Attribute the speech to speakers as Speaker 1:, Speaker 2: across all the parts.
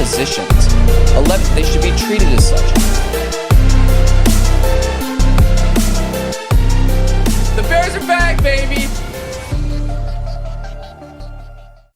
Speaker 1: positions. 11, they should be treated as such. The Bears are back, baby!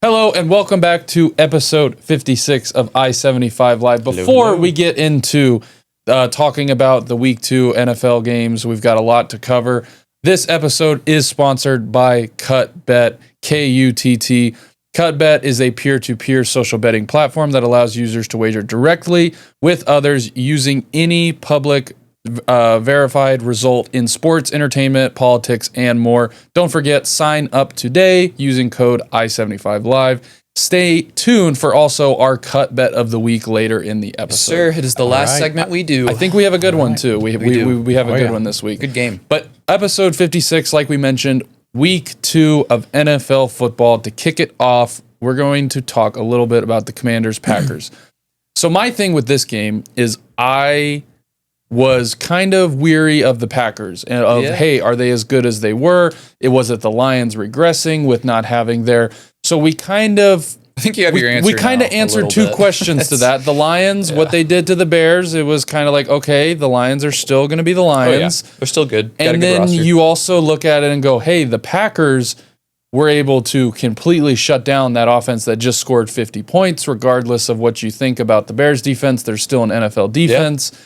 Speaker 2: Hello and welcome back to episode 56 of i75Live. Before we get into talking about the Week 2 NFL games, we've got a lot to cover. This episode is sponsored by KUTT Bet, KUTT. KUTT Bet is a peer-to-peer social betting platform that allows users to wager directly with others using any public verified result in sports, entertainment, politics, and more. Don't forget, sign up today using code i75Live. Stay tuned for also our KUTT Bet of the week later in the episode.
Speaker 1: Yes, sir. It is the last segment we do.
Speaker 2: I think we have a good one too. We have a good one this week.
Speaker 1: Good game.
Speaker 2: But episode 56, like we mentioned, week 2 of NFL football. To kick it off, we're going to talk a little bit about the Commanders-Packers. So my thing with this game is I was kind of weary of the Packers and of, hey, are they as good as they were? It was the Lions regressing with not having their... So we kind of...
Speaker 1: I think you have your answer.
Speaker 2: We kind of answered two questions to that. The Lions, what they did to the Bears, it was kind of like, okay, the Lions are still going to be the Lions.
Speaker 1: Oh, yeah. They're still good.
Speaker 2: And then you also look at it and go, hey, the Packers were able to completely shut down that offense that just scored 50 points, regardless of what you think about the Bears defense. They're still an NFL defense. Yep.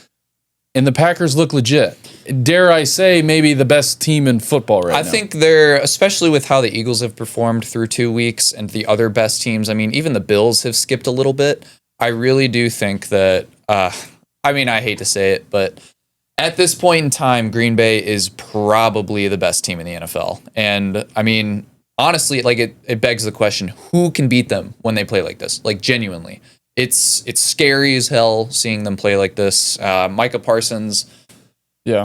Speaker 2: And the Packers look legit. Dare I say, maybe the best team in football right now.
Speaker 1: I think they're, especially with how the Eagles have performed through 2 weeks and the other best teams. I mean, even the Bills have skipped a little bit. I really do think that, I hate to say it, but at this point in time, Green Bay is probably the best team in the NFL. And, I mean, honestly, like it begs the question, who can beat them when they play like this? Like, genuinely. It's scary as hell seeing them play like this. Micah Parsons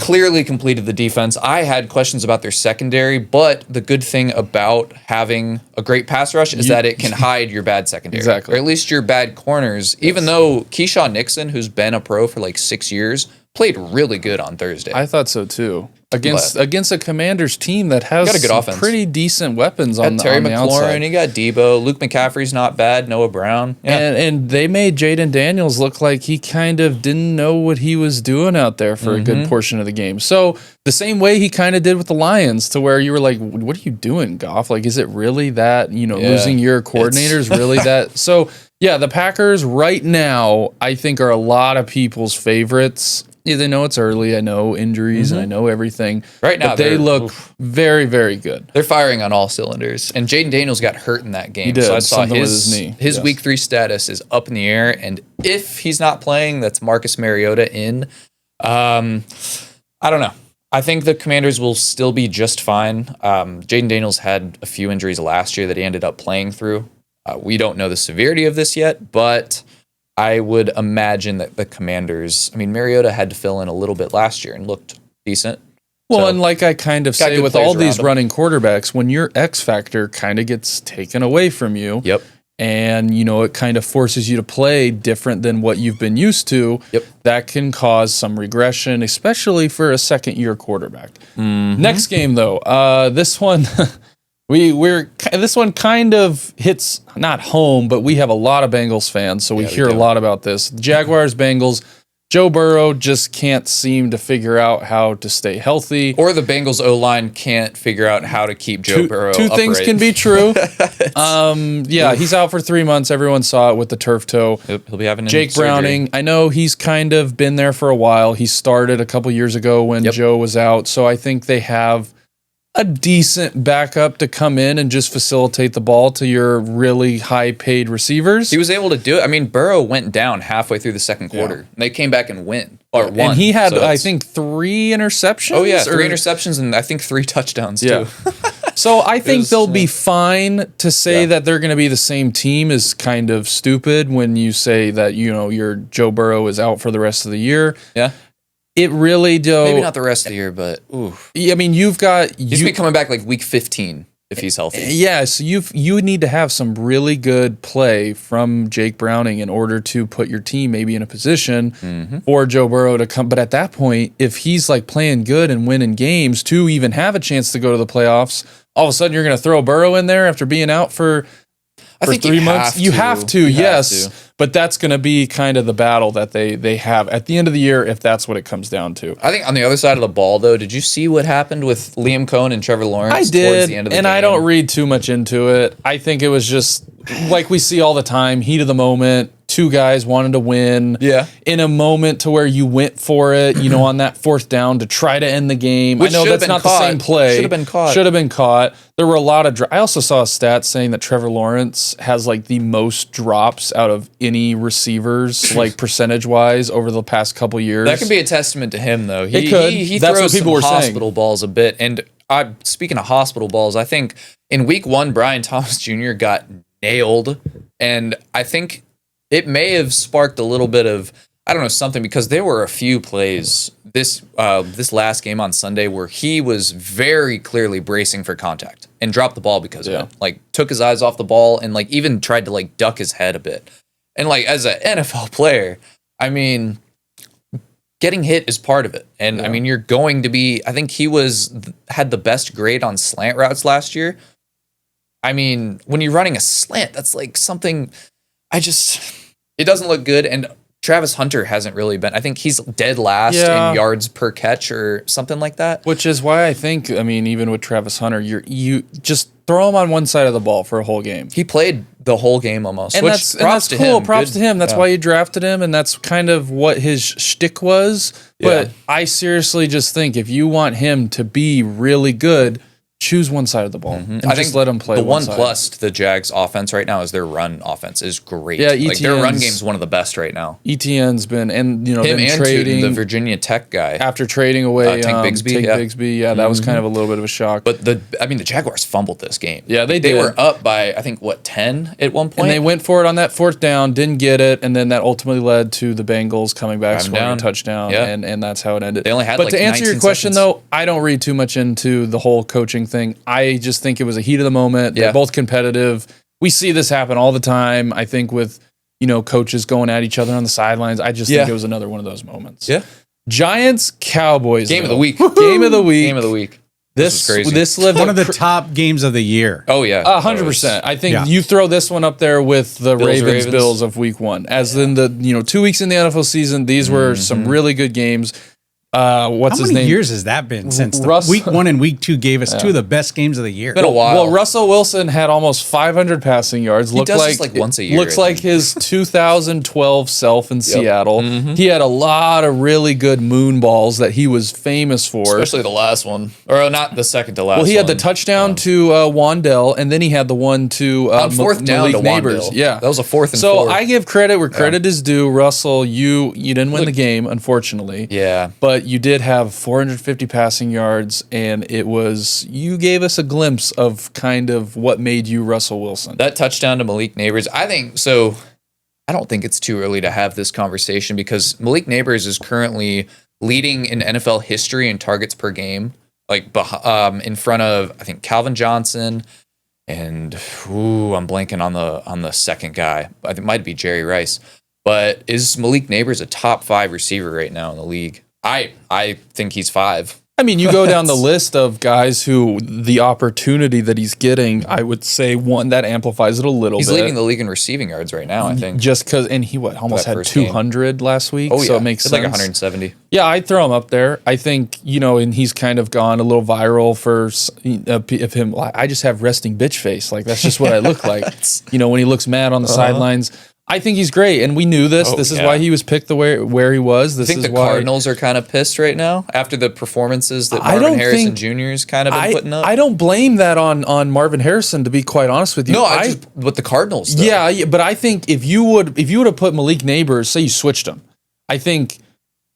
Speaker 1: clearly completed the defense. I had questions about their secondary, but the good thing about having a great pass rush is that it can hide your bad secondary.
Speaker 2: Exactly.
Speaker 1: Or at least your bad corners. Even though Keyshawn Nixon, who's been a pro for like 6 years, played really good on Thursday.
Speaker 2: I thought so too. Against a Commanders team that has
Speaker 1: got a good offense.
Speaker 2: Pretty decent weapons on the
Speaker 1: Terry
Speaker 2: outside.
Speaker 1: McLaurin, you got Debo, Luke McCaffrey's not bad, Noah Brown. Yeah.
Speaker 2: And they made Jaden Daniels look like he kind of didn't know what he was doing out there for a good portion of the game. So the same way he kind of did with the Lions, to where you were like, what are you doing, Goff? Like, is it really that, losing your coordinators really that? So yeah, the Packers right now, I think, are a lot of people's favorites. Yeah, they know it's early. I know injuries and I know everything.
Speaker 1: Right now,
Speaker 2: but they look very, very good.
Speaker 1: They're firing on all cylinders. And Jaden Daniels got hurt in that game.
Speaker 2: He did.
Speaker 1: So I saw
Speaker 2: with his knee.
Speaker 1: His Week 3 status is up in the air. And if he's not playing, that's Marcus Mariota in. I don't know. I think the Commanders will still be just fine. Jaden Daniels had a few injuries last year that he ended up playing through. We don't know the severity of this yet, but I would imagine that the Commanders, Mariota had to fill in a little bit last year and looked decent.
Speaker 2: Well, so, and like I kind of say with all these running quarterbacks, when your X factor kind of gets taken away from you, and it kind of forces you to play different than what you've been used to, that can cause some regression, especially for a second-year quarterback. Next game, though, this one... This one kind of hits not home, but we have a lot of Bengals fans, so we hear a lot about this. Jaguars, Bengals, Joe Burrow just can't seem to figure out how to stay healthy.
Speaker 1: Or the Bengals O-line can't figure out how to keep Joe Burrow upright.
Speaker 2: Two things can be true. He's out for 3 months. Everyone saw it with the turf toe.
Speaker 1: He'll be having
Speaker 2: Jake
Speaker 1: surgery.
Speaker 2: Browning, I know he's kind of been there for a while. He started a couple years ago when Joe was out, so I think they have a decent backup to come in and just facilitate the ball to your really high-paid receivers.
Speaker 1: He was able to do it. Burrow went down halfway through the second quarter. And they came back and won.
Speaker 2: And he had, I think, 3 interceptions.
Speaker 1: Oh, yeah, 3 interceptions and I think 3 touchdowns, too.
Speaker 2: So I think they'll be fine. To say that they're going to be the same team is kind of stupid when you say that, your Joe Burrow is out for the rest of the year.
Speaker 1: Yeah.
Speaker 2: It really do.
Speaker 1: Maybe not the rest of the year, but oof.
Speaker 2: You've got...
Speaker 1: He's be coming back like week 15 if he's healthy.
Speaker 2: Yeah, so you need to have some really good play from Jake Browning in order to put your team maybe in a position for Joe Burrow to come. But at that point, if he's like playing good and winning games to even have a chance to go to the playoffs, all of a sudden you're going to throw Burrow in there after being out for
Speaker 1: I think
Speaker 2: 3 months. You have to, yes.
Speaker 1: to.
Speaker 2: But that's going to be kind of the battle that they have at the end of the year, if that's what it comes down to.
Speaker 1: I think on the other side of the ball, though, did you see what happened with Liam Cohn and Trevor Lawrence?
Speaker 2: I did,
Speaker 1: towards the end of the game?
Speaker 2: I don't read too much into it. I think it was just like we see all the time, heat of the moment. Two guys wanted to win in a moment to where you went for it, on that fourth down to try to end the game.
Speaker 1: Which
Speaker 2: I know that's not the same play.
Speaker 1: Should have been caught.
Speaker 2: Should have been caught. There were a lot of I also saw a stat saying that Trevor Lawrence has like the most drops out of any receivers, like percentage-wise, over the past couple years.
Speaker 1: That could be a testament to him, though.
Speaker 2: It could.
Speaker 1: He
Speaker 2: That's
Speaker 1: throws
Speaker 2: what people
Speaker 1: some
Speaker 2: were
Speaker 1: hospital balls a bit. And speaking of hospital balls, I think in week 1, Brian Thomas Jr. got nailed. And I think it may have sparked a little bit of, I don't know, something, because there were a few plays this last game on Sunday where he was very clearly bracing for contact and dropped the ball because of it. Like, took his eyes off the ball and like even tried to like duck his head a bit. And like, as an NFL player, I mean, getting hit is part of it. And I mean, you're going to be, I think he had the best grade on slant routes last year. I mean, when you're running a slant, that's like something it doesn't look good. And Travis Hunter hasn't really been, I think he's dead last in yards per catch or something like that.
Speaker 2: Which is why I think, I mean, even with Travis Hunter, you just throw him on one side of the ball for a whole game.
Speaker 1: He played the whole game almost.
Speaker 2: And that's cool. Props to him. That's why you drafted him, and that's kind of what his shtick was. But I seriously just think if you want him to be really good, choose one side of the ball and just let him play.
Speaker 1: The
Speaker 2: one
Speaker 1: one
Speaker 2: side.
Speaker 1: Plus to the Jags offense right now is their run offense is great.
Speaker 2: Yeah,
Speaker 1: like their run game is one of the best right now.
Speaker 2: ETN's been, and
Speaker 1: him and
Speaker 2: trading
Speaker 1: the Virginia Tech guy
Speaker 2: after trading away
Speaker 1: Tank
Speaker 2: Bigsby. Yeah, that was kind of a little bit of a shock.
Speaker 1: But the Jaguars fumbled this game.
Speaker 2: Yeah, they
Speaker 1: did.
Speaker 2: They
Speaker 1: were up by 10 at one point,
Speaker 2: and they went for it on that fourth down, didn't get it, and then that ultimately led to the Bengals coming back, scoring a touchdown, and that's how it ended.
Speaker 1: They only had.
Speaker 2: But to answer your question though, I don't read too much into the whole coaching thing. I just think it was a heat of the moment. They're both competitive. We see this happen all the time. I think with coaches going at each other on the sidelines. I just think it was another one of those moments.
Speaker 1: Yeah.
Speaker 2: Giants Cowboys
Speaker 1: game of the week.
Speaker 2: Game of the week.
Speaker 1: Game of the week.
Speaker 2: This
Speaker 1: crazy.
Speaker 2: This lived
Speaker 3: one of the top games of the year.
Speaker 1: Oh yeah,
Speaker 2: 100%. I think you throw this one up there with the Ravens Bills of week 1. As in the 2 weeks in the NFL season, these were some really good games. What's his name?
Speaker 3: How many years has that been since week 1 and week 2 gave us two of the best games of the year?
Speaker 1: Been a while.
Speaker 2: Well, Russell Wilson had almost 500 passing yards.
Speaker 1: He does this like once a year.
Speaker 2: Looks like his 2012 self in Seattle. He had a lot of really good moon balls that he was famous for.
Speaker 1: Especially the last one. Or not the second to last one.
Speaker 2: Well, he had the touchdown to Wandell, and then he had the one to
Speaker 1: on fourth down to
Speaker 2: Neighbors.
Speaker 1: Wandell.
Speaker 2: Yeah.
Speaker 1: That was a 4th and 4.
Speaker 2: So I give credit where credit is due. Russell, you didn't win the game, unfortunately.
Speaker 1: Yeah.
Speaker 2: But you did have 450 passing yards, and you gave us a glimpse of kind of what made you Russell Wilson.
Speaker 1: That touchdown to Malik Neighbors, I don't think it's too early to have this conversation because Malik Neighbors is currently leading in NFL history in targets per game, like in front of I think Calvin Johnson and I'm blanking on the second guy. I think it might be Jerry Rice. But is Malik Neighbors a top 5 receiver right now in the league? I think he's 5.
Speaker 2: I mean, you go down the list of guys who the opportunity that he's getting, I would say one that amplifies it a little bit.
Speaker 1: He's leading the league in receiving yards right now, I think.
Speaker 2: Just because, and he almost had 200 last week.
Speaker 1: Oh, yeah.
Speaker 2: So it makes sense.
Speaker 1: Like 170.
Speaker 2: Yeah, I'd throw him up there. I think, and he's kind of gone a little viral for of him. I just have resting bitch face. Like, that's just what I look like. When he looks mad on the sidelines. I think he's great, and we knew this. This is why he was picked where he was.
Speaker 1: I think the Cardinals are kind of pissed right now after the performances that Marvin Harrison Jr. has kind of been putting up.
Speaker 2: I don't blame that on Marvin Harrison, to be quite honest with you.
Speaker 1: No, with the Cardinals. Though.
Speaker 2: Yeah, but I think if you would have put Malik Neighbors, say you switched him, I think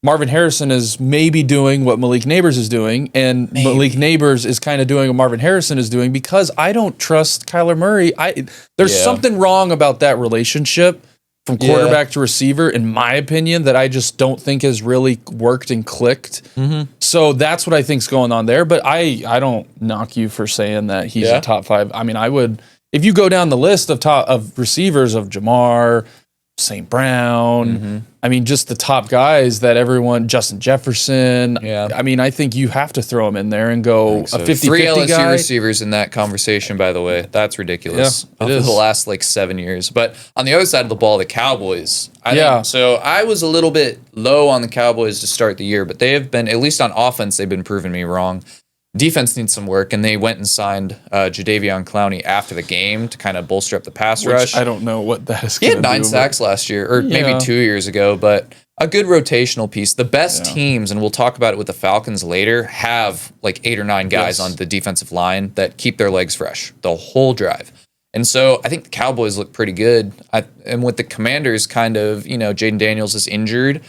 Speaker 2: Marvin Harrison is maybe doing what Malik Neighbors is doing, and Malik Neighbors is kind of doing what Marvin Harrison is doing because I don't trust Kyler Murray. There's something wrong about that relationship from quarterback to receiver, in my opinion, that I just don't think has really worked and clicked. So that's what I think's going on there. But I don't knock you for saying that he's a top 5. I mean, I would, if you go down the list of receivers of Jamar, St. Brown. I mean, just the top guys that everyone, Justin Jefferson.
Speaker 1: Yeah.
Speaker 2: I mean, I think you have to throw him in there and go a 50-50
Speaker 1: 3 LSU
Speaker 2: guy.
Speaker 1: receivers in that conversation, by the way. That's ridiculous.
Speaker 2: Yeah, it
Speaker 1: Over
Speaker 2: is.
Speaker 1: the last 7 years. But on the other side of the ball, the Cowboys. I think, so I was a little bit low on the Cowboys to start the year, but they have been, at least on offense, they've been proving me wrong. Defense needs some work, and they went and signed Jadeveon Clowney after the game to kind of bolster up the pass rush.
Speaker 2: I don't know what that is
Speaker 1: He
Speaker 2: going
Speaker 1: had
Speaker 2: to do.
Speaker 1: 9 sacks last year, or maybe 2 years ago, but a good rotational piece. The best teams, and we'll talk about it with the Falcons later, have 8 or 9 guys on the defensive line that keep their legs fresh the whole drive. And so I think the Cowboys look pretty good. And with the Commanders kind of, Jaden Daniels is injured,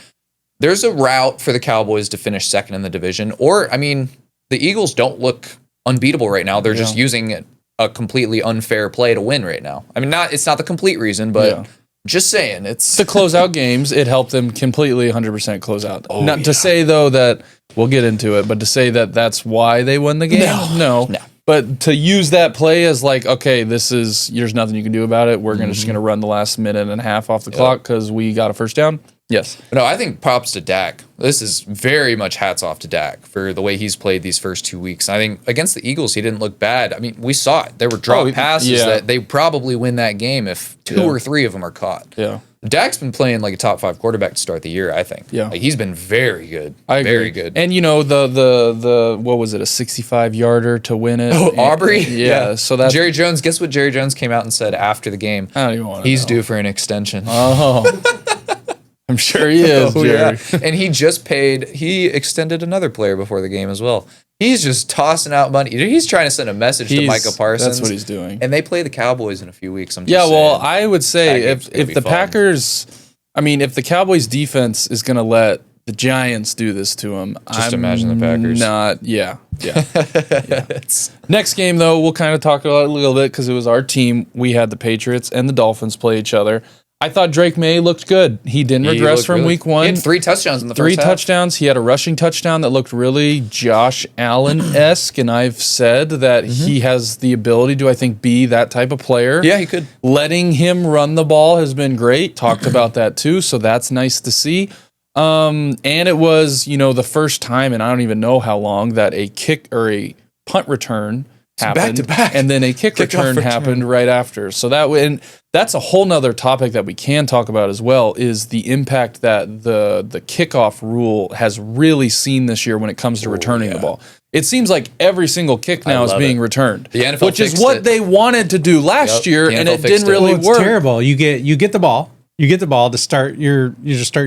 Speaker 1: there's a route for the Cowboys to finish second in the division. Or, I mean, the Eagles don't look unbeatable right now. They're just using a completely unfair play to win right now. I mean, it's not the complete reason, but just saying, it's
Speaker 2: to close out games. It helped them completely 100% close out. Not to say though that we'll get into it, but to say that that's why they won the game. No. But to use that play as okay, there's nothing you can do about it. We're just going to run the last minute and a half off the clock because we got a first down. Yes.
Speaker 1: No, I think props to Dak. This is very much hats off to Dak for the way he's played these first 2 weeks. I think against the Eagles, he didn't look bad. I mean, we saw it. There were drop passes that they probably win that game if 2 or 3 of them are caught.
Speaker 2: Yeah.
Speaker 1: Dak's been playing like a top 5 quarterback to start the year, I think.
Speaker 2: Yeah.
Speaker 1: He's been very good.
Speaker 2: I agree.
Speaker 1: Very good.
Speaker 2: And the what was it, a 65-yarder to win it?
Speaker 1: Oh, Aubrey?
Speaker 2: Yeah. So that's
Speaker 1: Jerry Jones. Guess what Jerry Jones came out and said after the game?
Speaker 2: I don't even want to
Speaker 1: He's
Speaker 2: know.
Speaker 1: due for an extension.
Speaker 2: Oh. I'm sure he is, Jerry.
Speaker 1: And he extended another player before the game as well. He's just tossing out money. He's trying to send a message to Micah Parsons.
Speaker 2: That's what he's doing.
Speaker 1: And they play the Cowboys in a few weeks.
Speaker 2: I would say
Speaker 1: That game's gonna
Speaker 2: if
Speaker 1: be
Speaker 2: the
Speaker 1: fun.
Speaker 2: Packers, if the Cowboys defense is going to let the Giants do this to them,
Speaker 1: imagine the Packers.
Speaker 2: Next game, though, we'll kind of talk about it a little bit because it was our team. We had the Patriots and the Dolphins play each other. I thought Drake May looked good. He didn't regress from week 1.
Speaker 1: He had 3 touchdowns in the first
Speaker 2: 3
Speaker 1: half.
Speaker 2: touchdowns. He had a rushing touchdown that looked really Josh Allen-esque, and I've said that he has the ability to, I think, be that type of player.
Speaker 1: Yeah, he could.
Speaker 2: Letting him run the ball has been great. Talked about that too, so that's nice to see. And it was, the first time, and I don't even know how long, that a kick or a punt return happened,
Speaker 1: back-to-back.
Speaker 2: and then a kick return happened right after. So that's a whole nother topic that we can talk about as well, is the impact that the kickoff rule has really seen this year when it comes to returning the ball. It seems like every single kick now is being returned,
Speaker 1: The NFL
Speaker 2: which is
Speaker 1: fixed
Speaker 2: what
Speaker 1: it.
Speaker 2: they wanted to do last year,
Speaker 1: the
Speaker 2: and
Speaker 1: NFL
Speaker 2: it
Speaker 1: fixed
Speaker 2: didn't
Speaker 1: it.
Speaker 2: really
Speaker 3: It's
Speaker 2: work.
Speaker 3: terrible. You get the ball. You get the ball to start your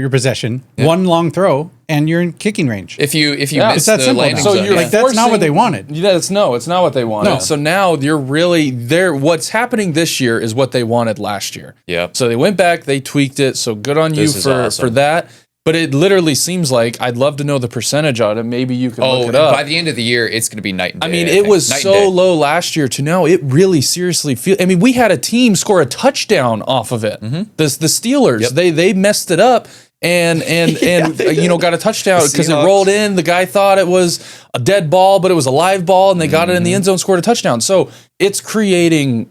Speaker 3: possession. One long throw, and you're in kicking range.
Speaker 1: If you miss
Speaker 3: It's that
Speaker 1: the
Speaker 3: simple
Speaker 1: landing
Speaker 3: now.
Speaker 1: zone,
Speaker 2: you're
Speaker 3: that's not what they wanted.
Speaker 2: It's not what they wanted.
Speaker 3: No.
Speaker 2: So now you're really there. What's happening this year is what they wanted last year.
Speaker 1: Yep.
Speaker 2: So they went back, they tweaked it. So good on you
Speaker 1: This is
Speaker 2: for
Speaker 1: awesome.
Speaker 2: that. But it literally seems like, I'd love to know the percentage on it. Maybe you can look it up.
Speaker 1: by the end of the year, it's going to be night and day.
Speaker 2: It was so low last year to now it really seriously feels. We had a team score a touchdown off of it. The Steelers, they messed it up and got a touchdown because it rolled in. The guy thought it was a dead ball, but it was a live ball, and they got it in the end zone, scored a touchdown. So it's creating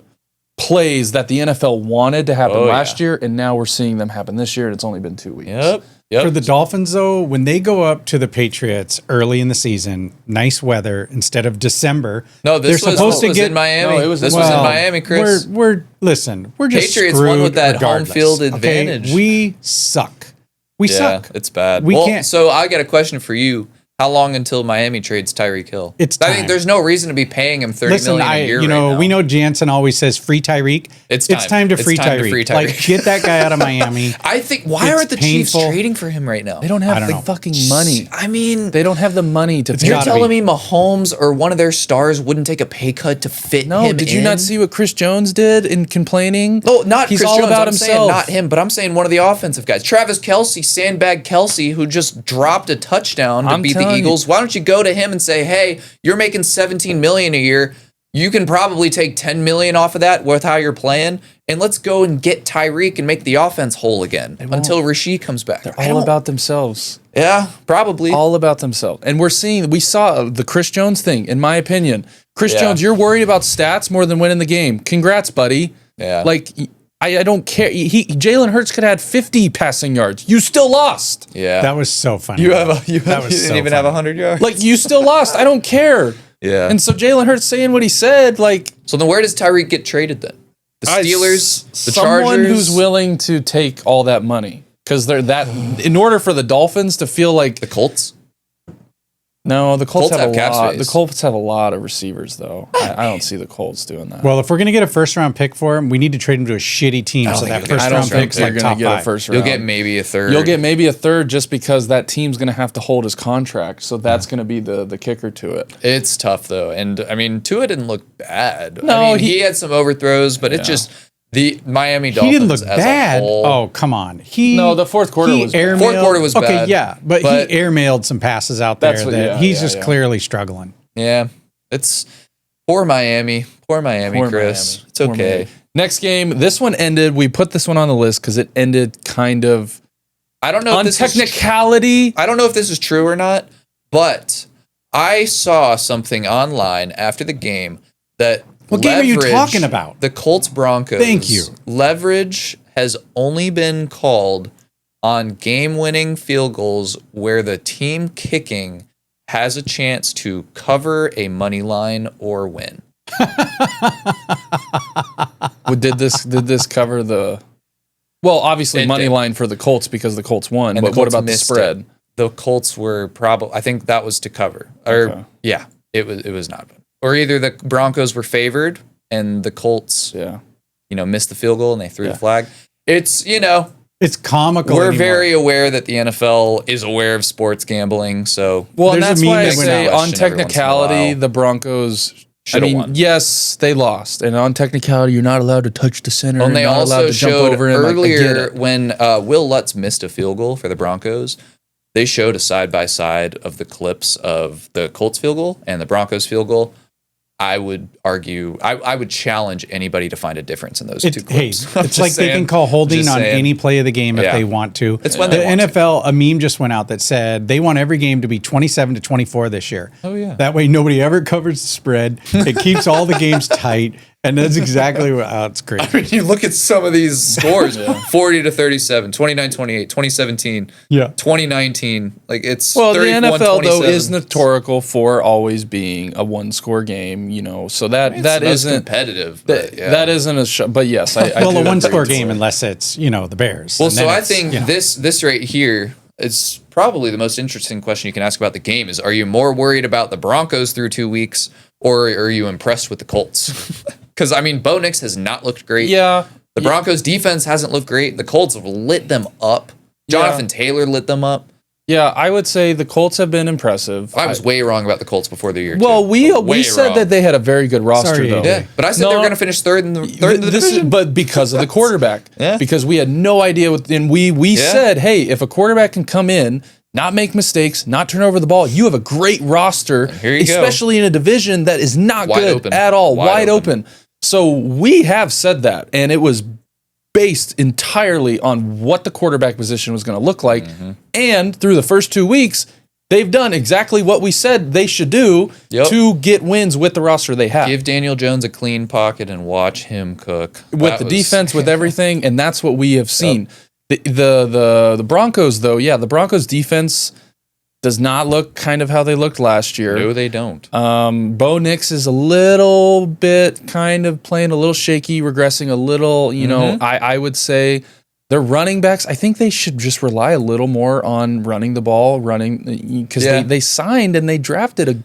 Speaker 2: plays that the NFL wanted to happen last year, and now we're seeing them happen this year, and it's only been 2 weeks.
Speaker 1: Yep.
Speaker 3: For the Dolphins, though, when they go up to the Patriots early in the season, nice weather instead of December.
Speaker 1: No, this
Speaker 3: they're
Speaker 1: was,
Speaker 3: supposed to
Speaker 1: was
Speaker 3: get
Speaker 1: in Miami.
Speaker 2: No, it was
Speaker 1: this
Speaker 2: in
Speaker 1: was in
Speaker 3: Well,
Speaker 1: Miami, Chris.
Speaker 3: We're just
Speaker 1: Patriots
Speaker 3: screwed
Speaker 1: won with that home
Speaker 3: regardless.
Speaker 1: field
Speaker 3: Okay?
Speaker 1: advantage.
Speaker 3: We suck. We suck.
Speaker 1: It's bad.
Speaker 3: We can't.
Speaker 1: So I got a question for you. How long until Miami trades Tyreek Hill?
Speaker 3: It's
Speaker 1: I
Speaker 3: time.
Speaker 1: think there's no reason to be paying him $30 million a year right now.
Speaker 3: we know Jansen always says free Tyreek.
Speaker 1: It's
Speaker 3: time
Speaker 1: time.
Speaker 3: to
Speaker 1: It's
Speaker 3: free
Speaker 1: time to
Speaker 3: Tyreek.
Speaker 1: free
Speaker 3: Like,
Speaker 1: Tyreek.
Speaker 3: get that guy out of Miami.
Speaker 1: I think, why
Speaker 3: It's
Speaker 1: aren't the Chiefs
Speaker 3: painful.
Speaker 1: trading for him right now?
Speaker 2: They don't
Speaker 3: I
Speaker 2: have
Speaker 3: don't
Speaker 2: the
Speaker 3: know.
Speaker 2: fucking money.
Speaker 1: I mean,
Speaker 2: They don't have the money to pay.
Speaker 1: you're
Speaker 3: gotta
Speaker 1: telling
Speaker 3: be.
Speaker 1: me Mahomes or one of their stars wouldn't take a pay cut to fit
Speaker 2: No,
Speaker 1: him
Speaker 2: did you
Speaker 1: in?
Speaker 2: not see what Chris Jones did in complaining?
Speaker 1: No, not
Speaker 2: He's
Speaker 1: Chris
Speaker 2: all
Speaker 1: Jones.
Speaker 2: about
Speaker 1: I'm saying
Speaker 2: himself.
Speaker 1: not him, but I'm saying one of the offensive guys. Travis Kelce, sandbag Kelce, who just dropped a touchdown to
Speaker 2: I'm
Speaker 1: beat the
Speaker 2: telling you.
Speaker 1: Eagles. Why don't you go to him and say, hey, you're making $17 million a year. You can probably take $10 million off of that with how you're playing, and let's go and get Tyreek and make the offense whole again until Rasheed comes back.
Speaker 2: All about themselves.
Speaker 1: Yeah, probably.
Speaker 2: All about themselves. And we saw the Chris Jones thing, in my opinion. Chris
Speaker 1: Yeah.
Speaker 2: Jones, you're worried about stats more than winning the game. Congrats, buddy.
Speaker 1: Yeah.
Speaker 2: Like, I don't care. Jalen Hurts could have had 50 passing yards. You still lost.
Speaker 1: Yeah.
Speaker 3: That was so funny.
Speaker 1: You didn't even have 100 yards.
Speaker 2: Like, you still lost. I don't care.
Speaker 1: Yeah.
Speaker 2: And so Jalen Hurts saying what he said, like.
Speaker 1: So then where does Tyreek get traded then? The Steelers, the Chargers?
Speaker 2: Someone who's willing to take all that money. Because they're that, in order for the Dolphins to feel like.
Speaker 1: The Colts?
Speaker 2: No, the Colts have a
Speaker 1: cap
Speaker 2: lot.
Speaker 1: space.
Speaker 2: The Colts have a lot of receivers, though. I don't see the Colts doing that.
Speaker 3: Well, if we're going to get a first-round pick for him, we need to trade him to a shitty team so that first-round pick's like top
Speaker 2: get a
Speaker 3: 5.
Speaker 2: first round.
Speaker 1: You'll get maybe a third.
Speaker 2: You'll get maybe a third just because that team's going to have to hold his contract. So that's going to be the kicker to it.
Speaker 1: It's tough, though. And, I mean, Tua didn't look bad.
Speaker 2: No,
Speaker 1: I mean, he had some overthrows, but it just... The Miami Dolphins
Speaker 3: He didn't look
Speaker 1: as
Speaker 3: bad.
Speaker 1: a whole.
Speaker 3: Oh, come on.
Speaker 2: No, the fourth quarter was bad.
Speaker 1: Fourth quarter was
Speaker 3: okay,
Speaker 1: bad.
Speaker 3: yeah, but he airmailed some passes out there he's just clearly struggling.
Speaker 1: Yeah, it's poor Miami. Poor Miami, Chris.
Speaker 2: Miami.
Speaker 1: It's okay.
Speaker 2: Miami. Next game, this one ended. We put this one on the list because it ended kind of.
Speaker 1: I don't know
Speaker 2: on
Speaker 1: if this
Speaker 2: technicality.
Speaker 1: I don't know if this is true or not, but I saw something online after the game that.
Speaker 3: What game are you talking about?
Speaker 1: The Colts Broncos.
Speaker 3: Thank you.
Speaker 1: Leverage has only been called on game-winning field goals where the team kicking has a chance to cover a money line or win.
Speaker 2: Did this cover the? Well, obviously money line for the Colts because the Colts won.
Speaker 1: And
Speaker 2: but what about the spread?
Speaker 1: It. The Colts were probably. I think that was to cover. Or yeah, it was not. Or either the Broncos were favored and the Colts, missed the field goal and they threw the flag. It's,
Speaker 3: it's comical.
Speaker 1: We're very aware that the NFL is aware of sports gambling. So,
Speaker 2: well, and that's why I say on technicality, the Broncos should have won. Yes, they lost. And on technicality, you're not allowed to touch the center.
Speaker 1: And they also showed earlier
Speaker 2: like,
Speaker 1: when Will Lutz missed a field goal for the Broncos, they showed a side-by-side of the clips of the Colts field goal and the Broncos field goal. I would argue, I would challenge anybody to find a difference in those two clips.
Speaker 3: Hey, it's like they can call holding on any play of the game if they want to.
Speaker 1: It's when
Speaker 3: the
Speaker 1: they want
Speaker 3: NFL, a meme just went out that said they want every game to be 27-24 this year.
Speaker 1: Oh, yeah.
Speaker 3: That way nobody ever covers the spread. It keeps all the games tight. And that's exactly what, it's great.
Speaker 1: I mean, you look at some of these scores, 40-37, 29-28, 2017, 2019. Like, it's
Speaker 2: well, the NFL, though, is notorical for always being a one-score game, so that isn't
Speaker 1: competitive.
Speaker 2: That isn't a but yes, I
Speaker 3: well, a one-score game unless it's, the Bears.
Speaker 1: Well, so I think this right here is probably the most interesting question you can ask about the game is, are you more worried about the Broncos through 2 weeks, or are you impressed with the Colts? Because, I mean, Bo Nix has not looked great.
Speaker 2: Yeah.
Speaker 1: The Broncos' defense hasn't looked great. The Colts have lit them up. Jonathan Taylor lit them up.
Speaker 2: Yeah, I would say the Colts have been impressive.
Speaker 1: I was way wrong about the Colts before the year.
Speaker 2: Well, we said that they had a very good roster, though.
Speaker 1: Yeah, but I said they were going to finish third in the division.
Speaker 2: But because of the quarterback. Because we had no idea. And we said, hey, if a quarterback can come in, not make mistakes, not turn over the ball, you have a great roster, especially in a division that is not good at all, wide open. So we have said that, and it was based entirely on what the quarterback position was going to look like. Mm-hmm. And through the first 2 weeks, they've done exactly what we said they should do to get wins with the roster they have.
Speaker 1: Give Daniel Jones a clean pocket and watch him cook.
Speaker 2: With the defense, with everything, and that's what we have seen. The Broncos, though, the Broncos defense does not look kind of how they looked last year.
Speaker 1: No, they don't.
Speaker 2: Bo Nix is a little bit kind of playing a little shaky, regressing a little. I would say their running backs, I think they should just rely a little more on running the ball, because they signed and they drafted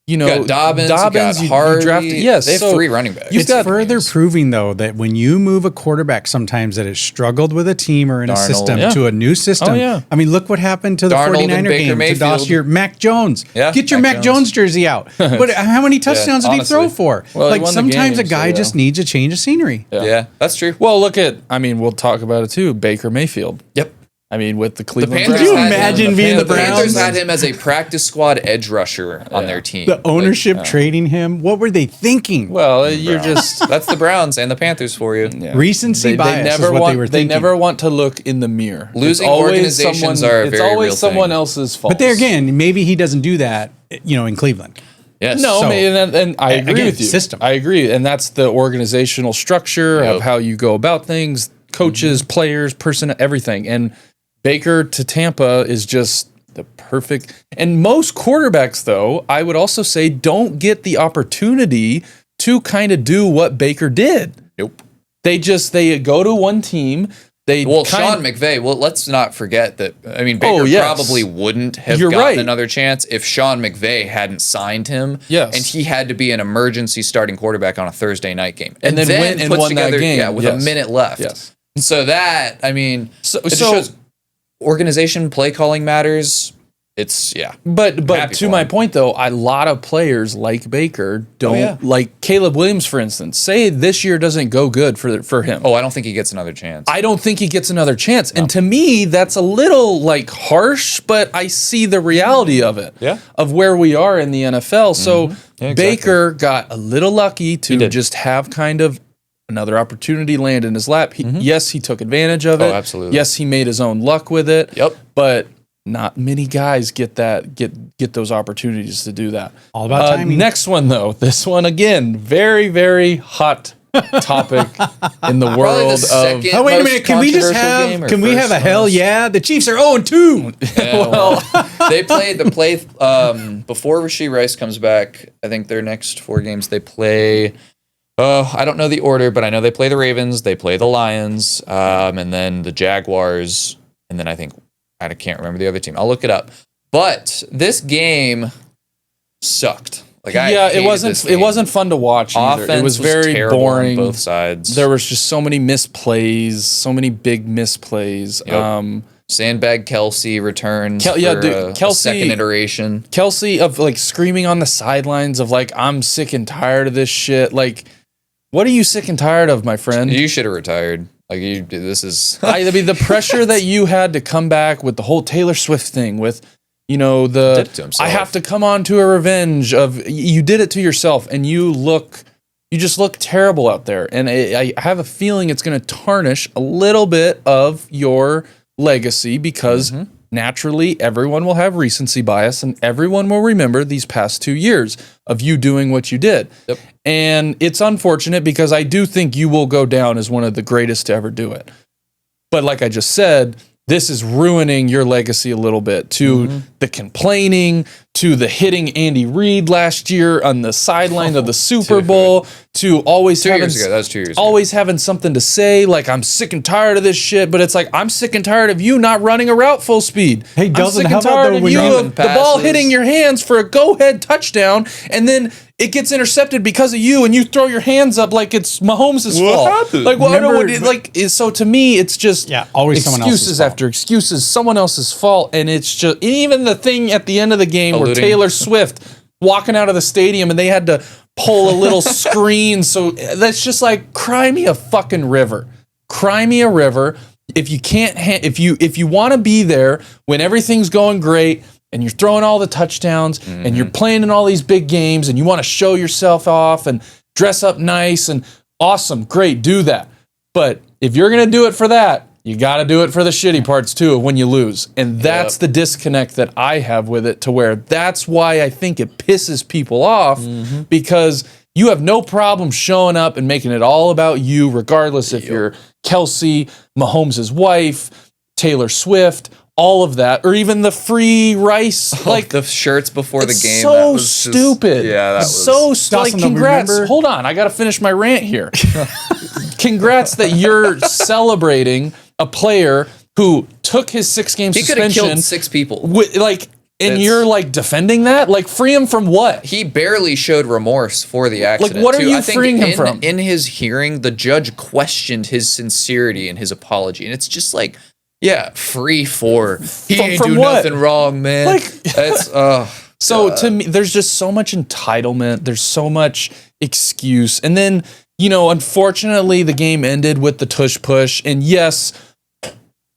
Speaker 2: you got
Speaker 1: Dobbins, you got Hardy.
Speaker 2: You drafted,
Speaker 1: they have 3 running backs.
Speaker 3: It's further proving, though, that when you move a quarterback sometimes that has struggled with a team or in a system to a new system. I mean, look what happened to the 49er game to last year. Mac Jones. Get your Mac Jones jersey out. But how many touchdowns did he throw for? Well, sometimes a guy just needs a change of scenery.
Speaker 1: Yeah, that's true.
Speaker 2: Well, we'll talk about it too. Baker Mayfield.
Speaker 1: Yep.
Speaker 2: I mean, with the Cleveland
Speaker 3: Browns. Could you imagine being the Browns?
Speaker 1: Panthers had him as a practice squad edge rusher on their team.
Speaker 3: The ownership trading him. What were they thinking?
Speaker 2: Well, you're just...
Speaker 1: That's the Browns and the Panthers for you.
Speaker 3: Yeah. Recency bias is what they were thinking.
Speaker 2: They never want to look in the mirror.
Speaker 1: Losing organizations are very real
Speaker 2: It's always someone
Speaker 1: thing.
Speaker 2: else's fault.
Speaker 3: But there again, maybe he doesn't do that, in Cleveland.
Speaker 1: Yes.
Speaker 2: No, so, and I agree with you.
Speaker 3: System.
Speaker 2: I agree. And that's the organizational structure of how you go about things, coaches, players, everything. And Baker to Tampa is just the perfect. And most quarterbacks, though, I would also say don't get the opportunity to kind of do what Baker did.
Speaker 1: Nope.
Speaker 2: They go to one team.
Speaker 1: Sean McVay, let's not forget that, I mean, Baker probably wouldn't have gotten another chance if Sean McVay hadn't signed him.
Speaker 2: Yes.
Speaker 1: And he had to be an emergency starting quarterback on a Thursday night game.
Speaker 2: And then went and won that game.
Speaker 1: Yeah, with a minute left.
Speaker 2: Yes.
Speaker 1: And so that, I mean, it just shows organization, play calling matters. It's,
Speaker 2: But to my point, though, a lot of players like Baker don't, like Caleb Williams, for instance, say this year doesn't go good for him.
Speaker 1: Oh, I don't think he gets another chance.
Speaker 2: I don't think he gets another chance. No. And to me, that's a little like harsh, but I see the reality of it, of where we are in the NFL. So Baker got a little lucky to just have kind of another opportunity land in his lap. Yes, he took advantage of it.
Speaker 1: Oh, absolutely.
Speaker 2: Yes, he made his own luck with it.
Speaker 1: Yep.
Speaker 2: But not many guys get those opportunities to do that.
Speaker 3: All about timing.
Speaker 2: Next one, though. This one, again, very, very hot topic in the world of...
Speaker 3: Oh, wait a minute. Can we just have a hell yeah? The Chiefs are 0-2.
Speaker 1: Yeah, well, they played before Rashee Rice comes back. I think their next 4 games, they play... I don't know the order, but I know they play the Ravens, they play the Lions, and then the Jaguars, and then I can't remember the other team. I'll look it up. But this game sucked.
Speaker 2: It wasn't fun to watch either.
Speaker 1: Offense
Speaker 2: it was very boring
Speaker 1: on both sides.
Speaker 2: There was just so many misplays, so many big misplays.
Speaker 1: Yep. Sandbag Kelsey returns Kelsey, second iteration.
Speaker 2: Kelsey of like screaming on the sidelines of like, I'm sick and tired of this shit. Like, what are you sick and tired of, my friend?
Speaker 1: You should have retired. This is...
Speaker 2: I mean, the pressure that you had to come back with the whole Taylor Swift thing with, I have to come on to a revenge of... You did it to yourself, and you just look terrible out there. And I have a feeling it's going to tarnish a little bit of your legacy because naturally everyone will have recency bias and everyone will remember these past 2 years of you doing what you did.
Speaker 1: Yep.
Speaker 2: And it's unfortunate because I do think you will go down as one of the greatest to ever do it. But like I just said, this is ruining your legacy a little bit to the complaining, to the hitting Andy Reid last year on the sideline of the Super Bowl, to always
Speaker 1: 2 years ago. That was 2 years ago.
Speaker 2: Always having something to say, like, I'm sick and tired of this shit, but it's like, I'm sick and tired of you not running a route full speed.
Speaker 3: Hey,
Speaker 2: I'm sick and tired of the ball hitting your hands for a go-ahead touchdown, and then it gets intercepted because of you, and you throw your hands up like it's Mahomes' fault.
Speaker 3: Happened?
Speaker 2: Like, so to me, it's just
Speaker 3: always
Speaker 2: excuses after excuses, someone else's fault, and it's just even the thing at the end of the game where Taylor Swift walking out of the stadium and they had to pull a little screen, so that's just like, cry me a fucking river. Cry me a river. If you can't, if you want to be there when everything's going great, and you're throwing all the touchdowns, and you're playing in all these big games, and you want to show yourself off and dress up nice and awesome, great, do that. But if you're going to do it for that, you got to do it for the shitty parts too of when you lose. And that's the disconnect that I have with it, to where that's why I think it pisses people off, because you have no problem showing up and making it all about you, regardless if you're Kelsey, Mahomes' wife, Taylor Swift, all of that, or even the free Rice, like
Speaker 1: the shirts before the game.
Speaker 2: So that was stupid.
Speaker 1: That was
Speaker 2: so like. Congrats! Hold on, I got to finish my rant here. Congrats that you're celebrating a player who took his 6-game suspension. He could have
Speaker 1: killed 6 people.
Speaker 2: You're like defending that? Like, free him from what?
Speaker 1: He barely showed remorse for the accident.
Speaker 2: Like, what are you freeing him from?
Speaker 1: In his hearing, the judge questioned his sincerity and his apology, and it's just like. Yeah, free for he ain't do nothing wrong, man. Like, that's
Speaker 2: so to me, there's just so much entitlement. There's so much excuse, and then unfortunately, the game ended with the tush push. And yes,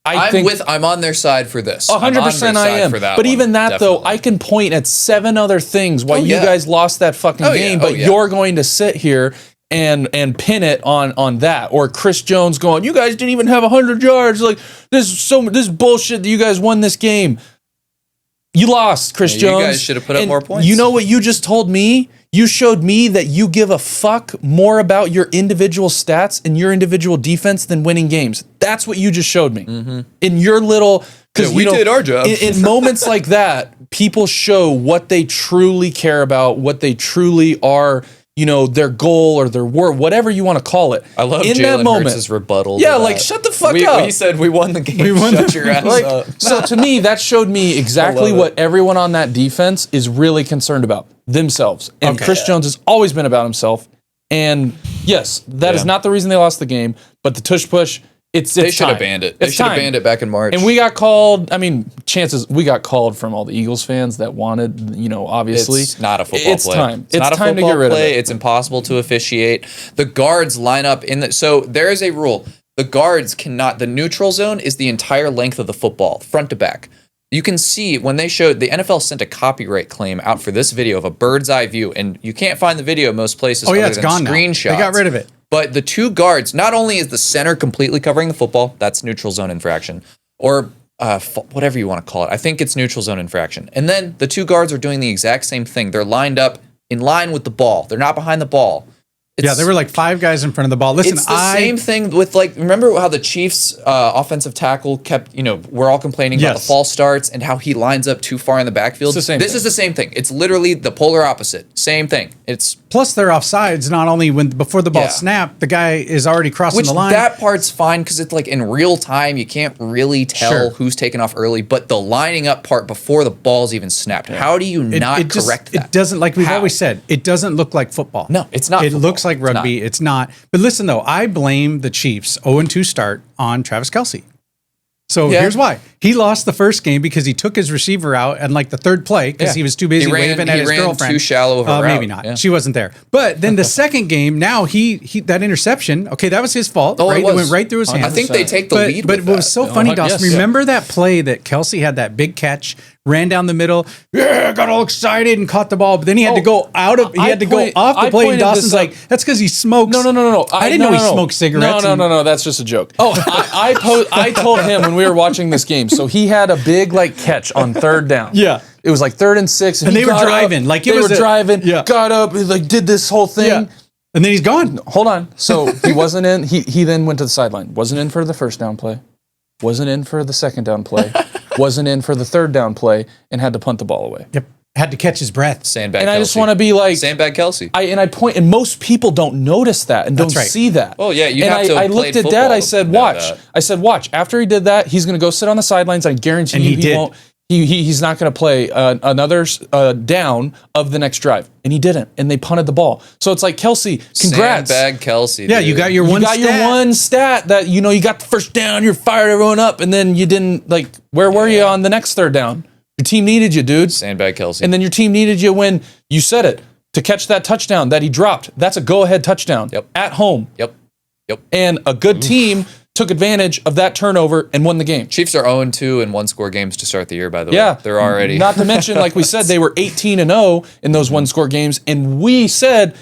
Speaker 1: I'm on their side for this.
Speaker 2: 100%, I am. But even that, definitely. Though, I can point at 7 other things why you guys lost that fucking game. But you're going to sit here and pin it on that, or Chris Jones going, you guys didn't even have 100 yards. Like, this is bullshit that you guys won this game. You lost, Chris Jones.
Speaker 1: You guys should have put up more points.
Speaker 2: You know what you just told me? You showed me that you give a fuck more about your individual stats and your individual defense than winning games. That's what you just showed me. In your little...
Speaker 1: Because we did our job.
Speaker 2: In moments like that, people show what they truly care about, what they truly are, their goal or their work, whatever you want to call it.
Speaker 1: I love Jalen Hurts' rebuttal.
Speaker 2: Yeah, like, shut the fuck up.
Speaker 1: He said, we won the game. Shut your ass up.
Speaker 2: So to me, that showed me exactly what everyone on that defense is really concerned about, themselves. And Chris Jones has always been about himself. And yes, that is not the reason they lost the game, but the tush push... They should have
Speaker 1: banned it. They should have banned it back in March.
Speaker 2: And we got called. We got called from all the Eagles fans that wanted, obviously.
Speaker 1: It's not a football play.
Speaker 2: It's time.
Speaker 1: It's not
Speaker 2: time
Speaker 1: a football
Speaker 2: to get rid
Speaker 1: play.
Speaker 2: of it.
Speaker 1: It's impossible to officiate. The guards line up so there is a rule. The guards cannot, the neutral zone is the entire length of the football, front to back. You can see when they showed, the NFL sent a copyright claim out for this video of a bird's eye view, and you can't find the video most places.
Speaker 3: It's gone
Speaker 1: screenshots.
Speaker 3: Now. They got rid of it.
Speaker 1: But the two guards, not only is the center completely covering the football, that's neutral zone infraction, or whatever you want to call it. I think it's neutral zone infraction. And then the two guards are doing the exact same thing. They're lined up in line with the ball. They're not behind the ball.
Speaker 3: There were like 5 guys in front of the ball. Listen,
Speaker 1: it's the same thing with remember how the Chiefs offensive tackle kept, we're all complaining about the false starts and how he lines up too far in the backfield. This is the same thing. It's literally the polar opposite. Same thing.
Speaker 3: Plus they're offsides. Not only before the ball snapped, the guy is already crossing the line.
Speaker 1: That part's fine because it's like in real time. You can't really tell who's taking off early. But the lining up part before the ball's even snapped. How do you not correct that?
Speaker 3: It doesn't, like we've always said, it doesn't look like football.
Speaker 1: No, it's not.
Speaker 3: It looks like rugby. It's not. But listen, though, I blame the Chiefs' 0-2 start on Travis Kelce. So here's why. He lost the first game because he took his receiver out and like the third play because he was too busy waving at his girlfriend.
Speaker 1: Too shallow of a route.
Speaker 3: Maybe not. Yeah. She wasn't there. But then the second game, now he that interception, that was his fault. It went right through his hands.
Speaker 1: I think they take the lead.
Speaker 3: But what was so funny, Dawson, remember that play that Kelce had that big catch, ran down the middle, got all excited and caught the ball, but then he had to go out of, go off the play, and Dawson's like, that's because he smokes.
Speaker 2: No.
Speaker 3: I didn't know he smoked cigarettes.
Speaker 2: No, that's just a joke. I told him when we were watching this game, so he had a big catch on third down.
Speaker 3: Yeah.
Speaker 2: It was 3rd and 6.
Speaker 3: And they were driving.
Speaker 2: Got up, did this whole thing.
Speaker 3: Yeah. And then he's gone.
Speaker 2: Hold on. So he wasn't in. He then went to the sideline. Wasn't in for the first down play. Wasn't in for the second down play. Wasn't in for the third down play, and had to punt the ball away.
Speaker 3: Yep. Had to catch his breath.
Speaker 1: Sandbag
Speaker 2: and
Speaker 1: Kelce.
Speaker 2: I just want to be like...
Speaker 1: Sandbag Kelce.
Speaker 2: And most people don't notice that and don't see that.
Speaker 1: Oh, yeah, you have to
Speaker 2: I looked at Dad, I said, watch. After he did that, he's going to go sit on the sidelines. I guarantee he won't. He's not going to play another down of the next drive. And he didn't. And they punted the ball. So it's like, Kelce, congrats.
Speaker 1: Sandbag Kelce, dude.
Speaker 3: Yeah, you got your one
Speaker 2: stat that, you got the first down, you fired everyone up, and then you didn't, where were you on the next third down? Your team needed you, dude.
Speaker 1: Sandbag Kelce.
Speaker 2: And then your team needed you when you said it, to catch that touchdown that he dropped. That's a go-ahead touchdown.
Speaker 1: Yep.
Speaker 2: At home.
Speaker 1: Yep.
Speaker 2: And a good team took advantage of that turnover and won the game.
Speaker 1: Chiefs are 0-2 in one-score games to start the year, by the way.
Speaker 2: Yeah.
Speaker 1: They're already...
Speaker 2: Not to mention, like we said, they were 18-0 in those one-score games, and we said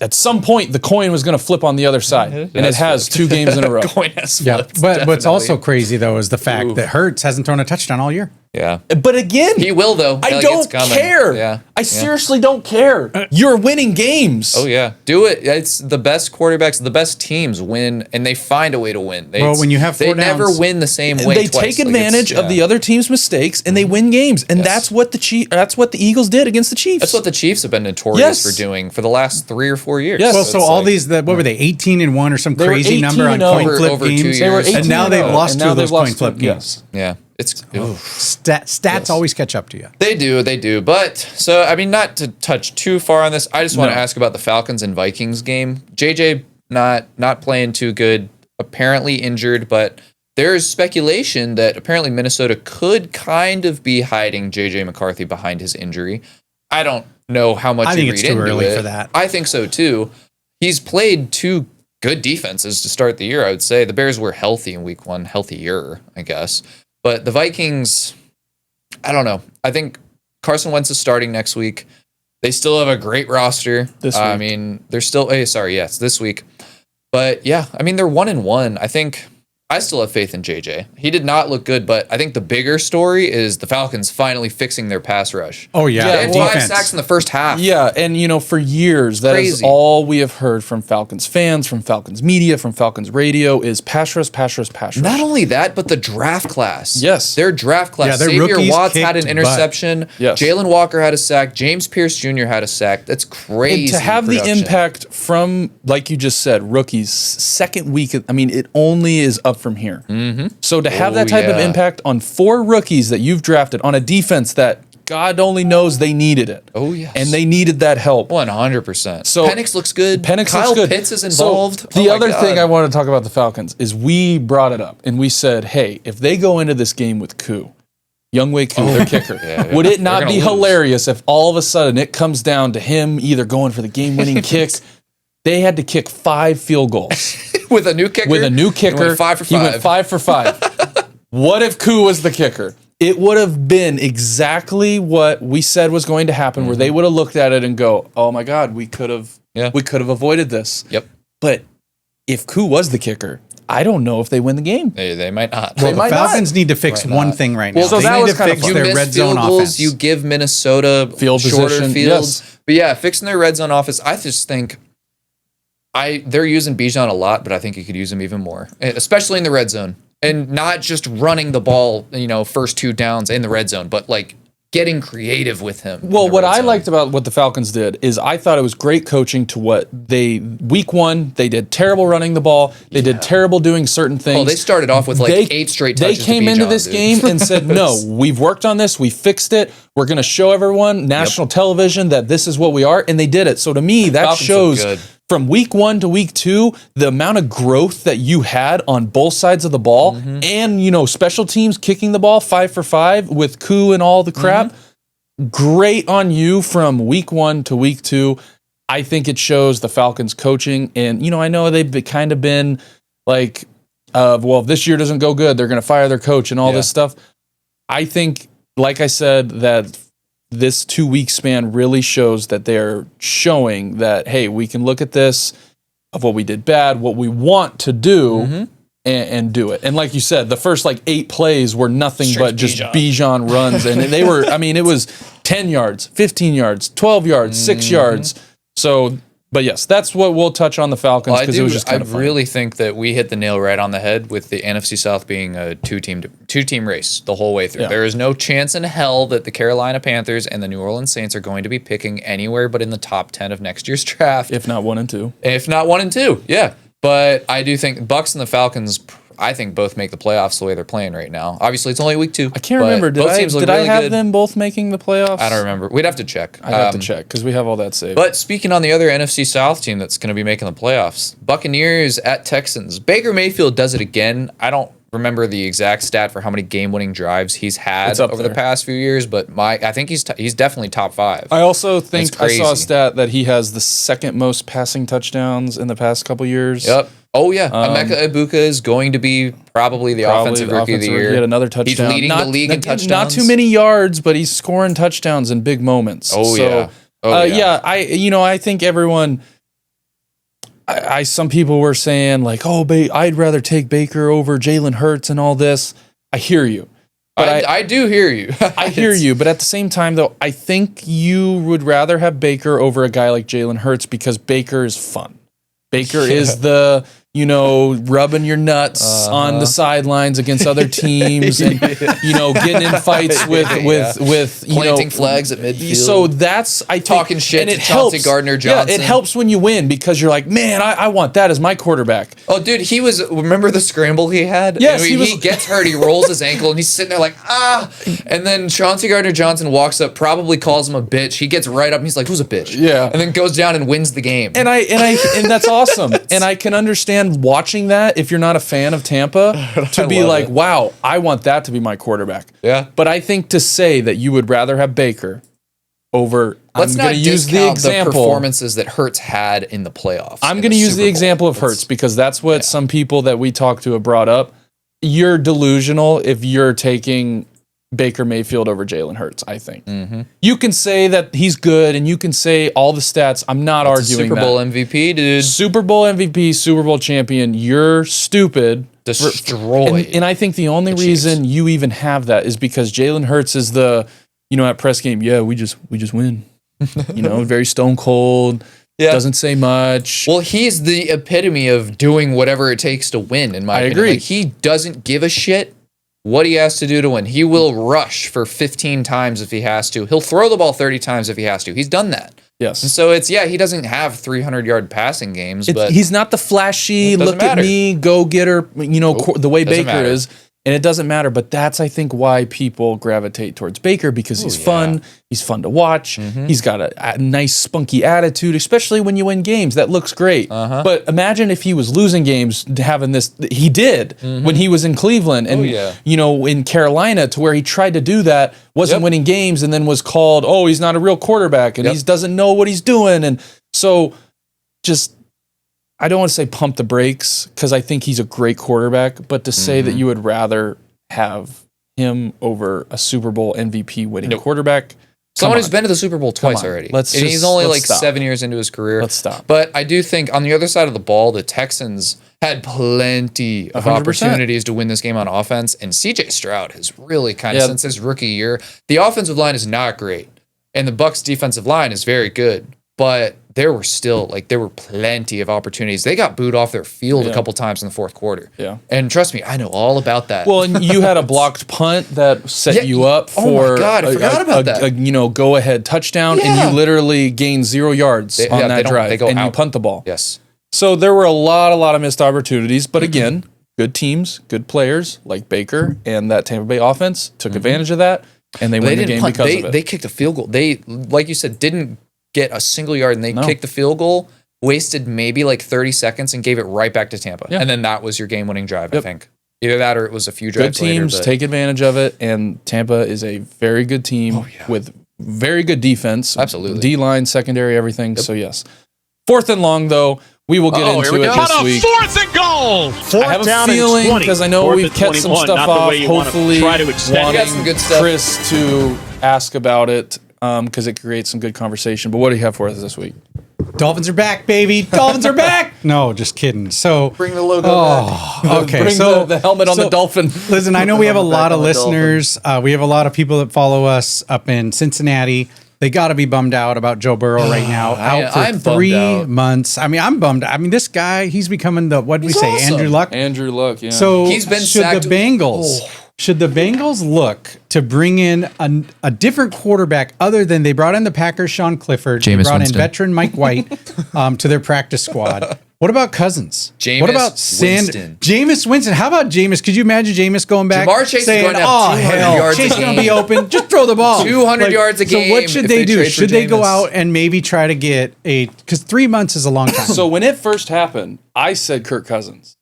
Speaker 2: at some point the coin was going to flip on the other side, and it has 2 games in a row.
Speaker 1: Coin has
Speaker 3: flipped, but what's also crazy, though, is the fact that Hurts hasn't thrown a touchdown all year.
Speaker 1: Yeah.
Speaker 2: But again,
Speaker 1: he will, though.
Speaker 2: I don't care.
Speaker 1: Yeah.
Speaker 2: I seriously don't care. You're winning games.
Speaker 1: Oh, yeah. Do it. It's the best quarterbacks, the best teams win, and they find a way to win.
Speaker 3: When you have 4
Speaker 1: they
Speaker 3: downs,
Speaker 1: never win the same way.
Speaker 2: They take advantage of the other team's mistakes, and they win games. And that's what the Eagles did against the Chiefs.
Speaker 1: That's what the Chiefs have been notorious for doing for the last 3 or 4 years.
Speaker 3: Yes. Well, so all these, what were they, 18-1 or some crazy number on coin flip games?
Speaker 1: They were 18-0.
Speaker 3: And now they've lost 2 of those coin flip games.
Speaker 1: Yeah. It's
Speaker 3: stats always catch up to you.
Speaker 1: They do. But so I mean, not to touch too far on this, I just want to ask about the Falcons and Vikings game. JJ not playing too good, apparently injured, but there's speculation that apparently Minnesota could kind of be hiding JJ McCarthy behind his injury. I don't know how much you read into it. I think it's too early for that. I think so too. He's played 2 good defenses to start the year, I would say. The Bears were healthy in week 1, healthier, I guess. But the Vikings, I don't know. I think Carson Wentz is starting next week. They still have a great roster. This week. I mean, they're still... it's this week. But yeah, I mean, they're 1-1. I think I still have faith in JJ. He did not look good, but I think the bigger story is the Falcons finally fixing their pass rush.
Speaker 3: Oh, yeah.
Speaker 1: They had 5 sacks in the first half.
Speaker 2: Yeah, and, for years, that is all we have heard from Falcons fans, from Falcons media, from Falcons radio is pass rush, pass rush, pass rush.
Speaker 1: Not only that, but the draft class.
Speaker 2: Yes.
Speaker 1: Their draft class.
Speaker 3: Yeah,
Speaker 1: Xavier Watts had an interception.
Speaker 2: Yes.
Speaker 1: Jalen Walker had a sack. James Pierce Jr. had a sack. That's crazy.
Speaker 2: And to have the impact from, like you just said, rookies, second week, it only is up from here.
Speaker 1: Mm-hmm.
Speaker 2: So to have that type of impact on 4 rookies that you've drafted on a defense that God only knows they needed it.
Speaker 1: Oh, yes.
Speaker 2: And they needed that help.
Speaker 1: 100%.
Speaker 2: So
Speaker 1: Penix looks good.
Speaker 2: Kyle
Speaker 1: Pitts is involved.
Speaker 2: So the other thing I want to talk about the Falcons is we brought it up and we said, hey, if they go into this game with Younghoe Koo, their kicker, would it not be hilarious if all of a sudden it comes down to him either going for the game-winning kick? They had to kick 5 field goals.
Speaker 1: With a new kicker?
Speaker 2: With a new kicker.
Speaker 1: He went 5 for 5.
Speaker 2: He went 5 for 5. What if Koo was the kicker? It would have been exactly what we said was going to happen, where they would have looked at it and go, oh my God, we could have avoided this.
Speaker 1: Yep.
Speaker 2: But if Koo was the kicker, I don't know if they win the game.
Speaker 1: They might not.
Speaker 3: Well, the Falcons need to fix one thing right now.
Speaker 2: Well, so
Speaker 3: they
Speaker 2: need
Speaker 3: to fix their red zone offense.
Speaker 1: You give Minnesota
Speaker 2: field
Speaker 1: shorter
Speaker 2: position,
Speaker 1: fields.
Speaker 2: yes.
Speaker 1: But yeah, fixing their red zone offense, I just think they're using Bijan a lot, but I think you could use him even more, especially in the red zone. And not just running the ball, first 2 downs in the red zone, but like getting creative with him.
Speaker 2: Well, what I liked about what the Falcons did is I thought it was great coaching to week 1, they did terrible running the ball. They did terrible doing certain things.
Speaker 1: Oh, they started off with 8 straight touches.
Speaker 2: They came into this game and said, no, we've worked on this. We fixed it. We're going to show everyone national television that this is what we are. And they did it. So to me, that shows from week 1 to week 2, the amount of growth that you had on both sides of the ball and, special teams kicking the ball 5 for 5 with Koo and all the crap. Great on you from week 1 to week 2. I think it shows the Falcons coaching. And, I know they've kind of been like, if this year doesn't go good, they're going to fire their coach and all this stuff. I think, like I said, that this 2-week span really shows that they're showing that, hey, we can look at this of what we did bad, what we want to do, and do it. And like you said, the first 8 plays were nothing but just Bijan runs. And they were, it was 10 yards, 15 yards, 12 yards, 6 yards. So, but yes, that's what we'll touch on the Falcons because it was just kind of fun.
Speaker 1: I really think that we hit the nail right on the head with the NFC South being a two-team race the whole way through. Yeah. There is no chance in hell that the Carolina Panthers and the New Orleans Saints are going to be picking anywhere but in the top 10 of next year's draft.
Speaker 2: If not 1 and 2.
Speaker 1: If not 1 and 2, yeah. But I do think Bucs and the Falcons, I think both make the playoffs the way they're playing right now. Obviously, it's only week 2.
Speaker 2: I can't remember. Did I have them both making the playoffs?
Speaker 1: I don't remember. We'd have to check.
Speaker 2: I'd have to check because we have all that saved.
Speaker 1: But speaking on the other NFC South team that's going to be making the playoffs, Buccaneers at Texans. Baker Mayfield does it again. I don't remember the exact stat for how many game-winning drives he's had over the past few years, but I think he's definitely top 5.
Speaker 2: I also think I saw a stat that he has the second most passing touchdowns in the past couple years.
Speaker 1: Yep. Oh, yeah. Emeka Ibuka is going to be probably the offensive rookie of the year.
Speaker 2: He had another touchdown.
Speaker 1: He's leading the league in touchdowns.
Speaker 2: Not too many yards, but he's scoring touchdowns in big moments.
Speaker 1: Yeah.
Speaker 2: I think everyone... some people were saying I'd rather take Baker over Jalen Hurts and all this. I hear you.
Speaker 1: But I do hear you.
Speaker 2: I hear you. But at the same time, though, I think you would rather have Baker over a guy like Jalen Hurts because Baker is fun. Baker is the, rubbing your nuts on the sidelines against other teams and, getting in fights with
Speaker 1: planting flags at midfield.
Speaker 2: So that's,
Speaker 1: talking shit to Chauncey Gardner-Johnson.
Speaker 2: Yeah, it helps when you win because you're like, man, I want that as my quarterback.
Speaker 1: Oh, dude, remember the scramble he had?
Speaker 2: Yes,
Speaker 1: he gets hurt, he rolls his ankle, and he's sitting there like, and then Chauncey Gardner-Johnson walks up, probably calls him a bitch. He gets right up and he's like, who's a bitch?
Speaker 2: Yeah.
Speaker 1: And then goes down and wins the game.
Speaker 2: And that's awesome. And I can understand watching that if you're not a fan of Tampa to be like, wow, I want that to be my quarterback.
Speaker 1: Yeah.
Speaker 2: But I think to say that you would rather have Baker over,
Speaker 1: Let's
Speaker 2: I'm going to use the example.
Speaker 1: The performances that Hurts had in the playoffs.
Speaker 2: I'm going to use the example of Hurts because that's what some people that we talked to have brought up. You're delusional if you're taking Baker Mayfield over Jalen Hurts, I think. Mm-hmm. You can say that he's good and you can say all the stats. I'm not arguing that.
Speaker 1: Super Bowl MVP, dude.
Speaker 2: Super Bowl MVP, Super Bowl champion. You're stupid
Speaker 1: destroyed.
Speaker 2: And I think the only reason you even have that is because Jalen Hurts is at press game, we just win. Very stone cold. Yeah. Doesn't say much.
Speaker 1: Well, he's the epitome of doing whatever it takes to win, in my opinion.
Speaker 2: I agree.
Speaker 1: Like, he doesn't give a shit what he has to do to win. He will rush for 15 times if he has to. He'll throw the ball 30 times if he has to. He's done that.
Speaker 2: Yes.
Speaker 1: And so he doesn't have 300-yard passing games, but
Speaker 2: he's not the flashy, look at me, go getter, the way Baker is. And it doesn't matter, but that's, I think, why people gravitate towards Baker, because he's fun. He's fun to watch. Mm-hmm. He's got a nice, spunky attitude, especially when you win games. That looks great. Uh-huh. But imagine if he was losing games, having this. He did when he was in Cleveland and, in Carolina, to where he tried to do that, wasn't winning games, and then was called, he's not a real quarterback, and he doesn't know what he's doing. And so just... I don't want to say pump the brakes, because I think he's a great quarterback, but to say that you would rather have him over a Super Bowl MVP winning quarterback.
Speaker 1: Someone who's been to the Super Bowl twice already. He's only 7 years into his career.
Speaker 2: Let's stop.
Speaker 1: But I do think on the other side of the ball, the Texans had plenty of 100%. Opportunities to win this game on offense. And CJ Stroud has really since his rookie year, the offensive line is not great. And the Bucs defensive line is very good. But there were plenty of opportunities. They got booed off their field a couple times in the fourth quarter.
Speaker 2: Yeah.
Speaker 1: And trust me, I know all about that.
Speaker 2: Well, and you had a blocked punt that set you up for
Speaker 1: I forgot about that.
Speaker 2: A go-ahead touchdown, and you literally gained 0 yards on that drive, and you punt the ball.
Speaker 1: Yes.
Speaker 2: So there were a lot of missed opportunities, but again, good teams, good players like Baker and that Tampa Bay offense took advantage of that, and they won the game because of it.
Speaker 1: They kicked a field goal. They, like you said, didn't get a single yard, and they kicked the field goal, wasted maybe 30 seconds, and gave it right back to Tampa. Yeah. And then that was your game-winning drive, I think. Either that or it was a few drives later.
Speaker 2: Good teams take advantage of it, and Tampa is a very good team with very good defense.
Speaker 1: Absolutely.
Speaker 2: D-line, secondary, everything. Yep. So, yes. 4th and long, though. We will get into it this week.
Speaker 4: 4th and goal!
Speaker 2: I have a feeling, because I know we've kept some stuff off, hopefully wanting Chris to ask about it, because it creates some good conversation. But what do you have for us this week?
Speaker 3: Dolphins are back, baby. Dolphins are back. No, just kidding. So
Speaker 1: bring the logo back.
Speaker 3: Okay.
Speaker 2: Bring the helmet on the Dolphin.
Speaker 3: Listen, I know we have a lot of listeners. We have a lot of people that follow us up in Cincinnati. They got to be bummed out about Joe Burrow right now. Out for 3 months. I mean, I'm bummed. I mean, this guy, he's becoming awesome. Andrew Luck?
Speaker 2: Andrew Luck, yeah.
Speaker 3: So he's been sacked. Should the Bengals look to bring in a different quarterback other than they brought in the Packers' Sean Clifford, they brought in veteran Mike White to their practice squad? What about Cousins?
Speaker 1: What about
Speaker 3: Jameis Winston? How about Jameis? Could you imagine Jameis going back saying,
Speaker 1: is going to have 200 yards
Speaker 3: Chase is going to be open. Just throw the ball.
Speaker 1: 200 yards a game.
Speaker 3: So what should they do? Should they go out and maybe try to get because 3 months is a long time.
Speaker 2: So when it first happened, I said Kirk Cousins.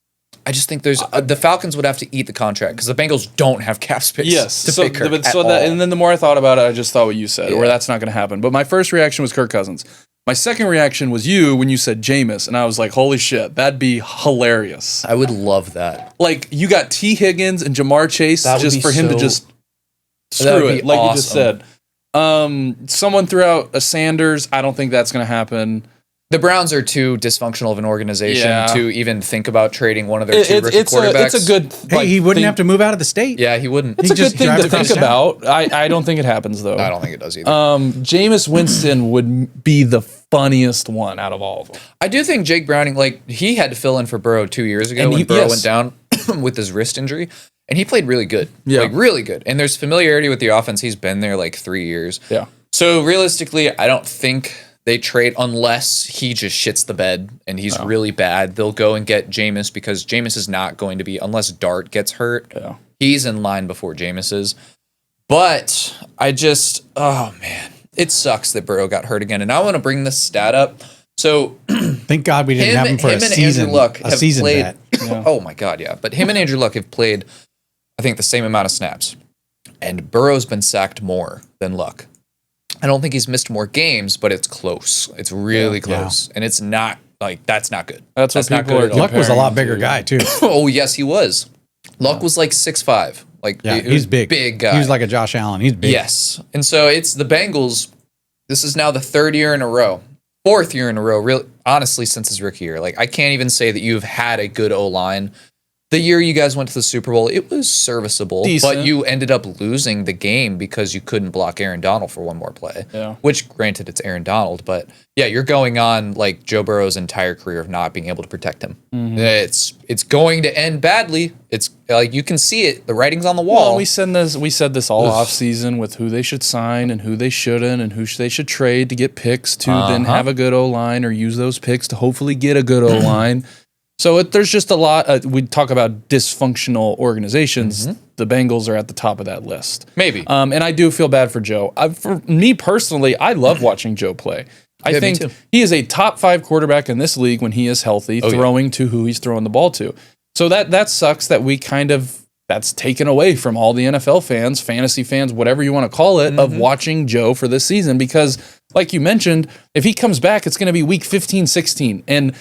Speaker 1: I just think there's the Falcons would have to eat the contract because the Bengals don't have cap space. To pick Kirk at all.
Speaker 2: And then the more I thought about it, I just thought what you said, where that's not going to happen. But my first reaction was Kirk Cousins. My second reaction was you when you said Jameis, and I was like, holy shit, that'd be hilarious.
Speaker 1: I would love that.
Speaker 2: Like, you got T. Higgins and Jamar Chase just for him to just screw it, like you just said. Someone threw out a Sanders. I don't think that's going to happen.
Speaker 1: The Browns are too dysfunctional of an organization to even think about trading one of their two rookie quarterbacks.
Speaker 3: It's a good. He wouldn't have to move out of the state.
Speaker 1: Yeah, he wouldn't.
Speaker 2: It's a good thing to think about. I don't think it happens though.
Speaker 1: I don't think it does either.
Speaker 2: Jameis Winston would be the funniest one out of all of them.
Speaker 1: I do think Jake Browning, he had to fill in for Burrow 2 years ago when Burrow went down with his wrist injury, and he played really good. Yeah, really good. And there's familiarity with the offense. He's been there 3 years.
Speaker 2: Yeah.
Speaker 1: So realistically, I don't think they trade unless he just shits the bed and he's really bad. They'll go and get Jameis because Jameis is not going to be, unless Dart gets hurt, he's in line before Jameis is. But oh man, it sucks that Burrow got hurt again. And I want to bring this stat up. So
Speaker 3: thank God we didn't have him for a season.
Speaker 1: Andrew Luck have played. Oh my God, yeah. But him and Andrew Luck have played, I think, the same amount of snaps. And Burrow's been sacked more than Luck. I don't think he's missed more games, but it's close. It's really close. And it's not, that's not good.
Speaker 2: That's what people are.
Speaker 3: Luck was a lot bigger guy, too.
Speaker 1: Oh, yes, he was. Luck was 6'5".
Speaker 3: He's big.
Speaker 1: Big guy.
Speaker 3: He was like a Josh Allen. He's big.
Speaker 1: Yes. And so it's the Bengals. This is now the 4th year in a row, really, honestly, since his rookie year. I can't even say that you've had a good O-line the year you guys went to the Super Bowl, it was serviceable,
Speaker 2: Decent.
Speaker 1: but you ended up losing the game because you couldn't block Aaron Donald for one more play.
Speaker 2: Yeah.
Speaker 1: Which, granted, it's Aaron Donald, but yeah, you're going on like Joe Burrow's entire career of not being able to protect him. Mm-hmm. It's going to end badly. It's like you can see it. The writing's on the wall.
Speaker 2: Well, we said this all off season with who they should sign and who they shouldn't, and who they should trade to get picks to then have a good O-line or use those picks to hopefully get a good O-line. So there's just a lot. We talk about dysfunctional organizations. Mm-hmm. The Bengals are at the top of that list.
Speaker 1: Maybe.
Speaker 2: And I do feel bad for Joe. For me personally, I love watching Joe play. I think he is a top 5 quarterback in this league when he is healthy, throwing to who he's throwing the ball to. So that sucks that we that's taken away from all the NFL fans, fantasy fans, whatever you want to call it, of watching Joe for this season. Because like you mentioned, if he comes back, it's going to be week 15, 16. And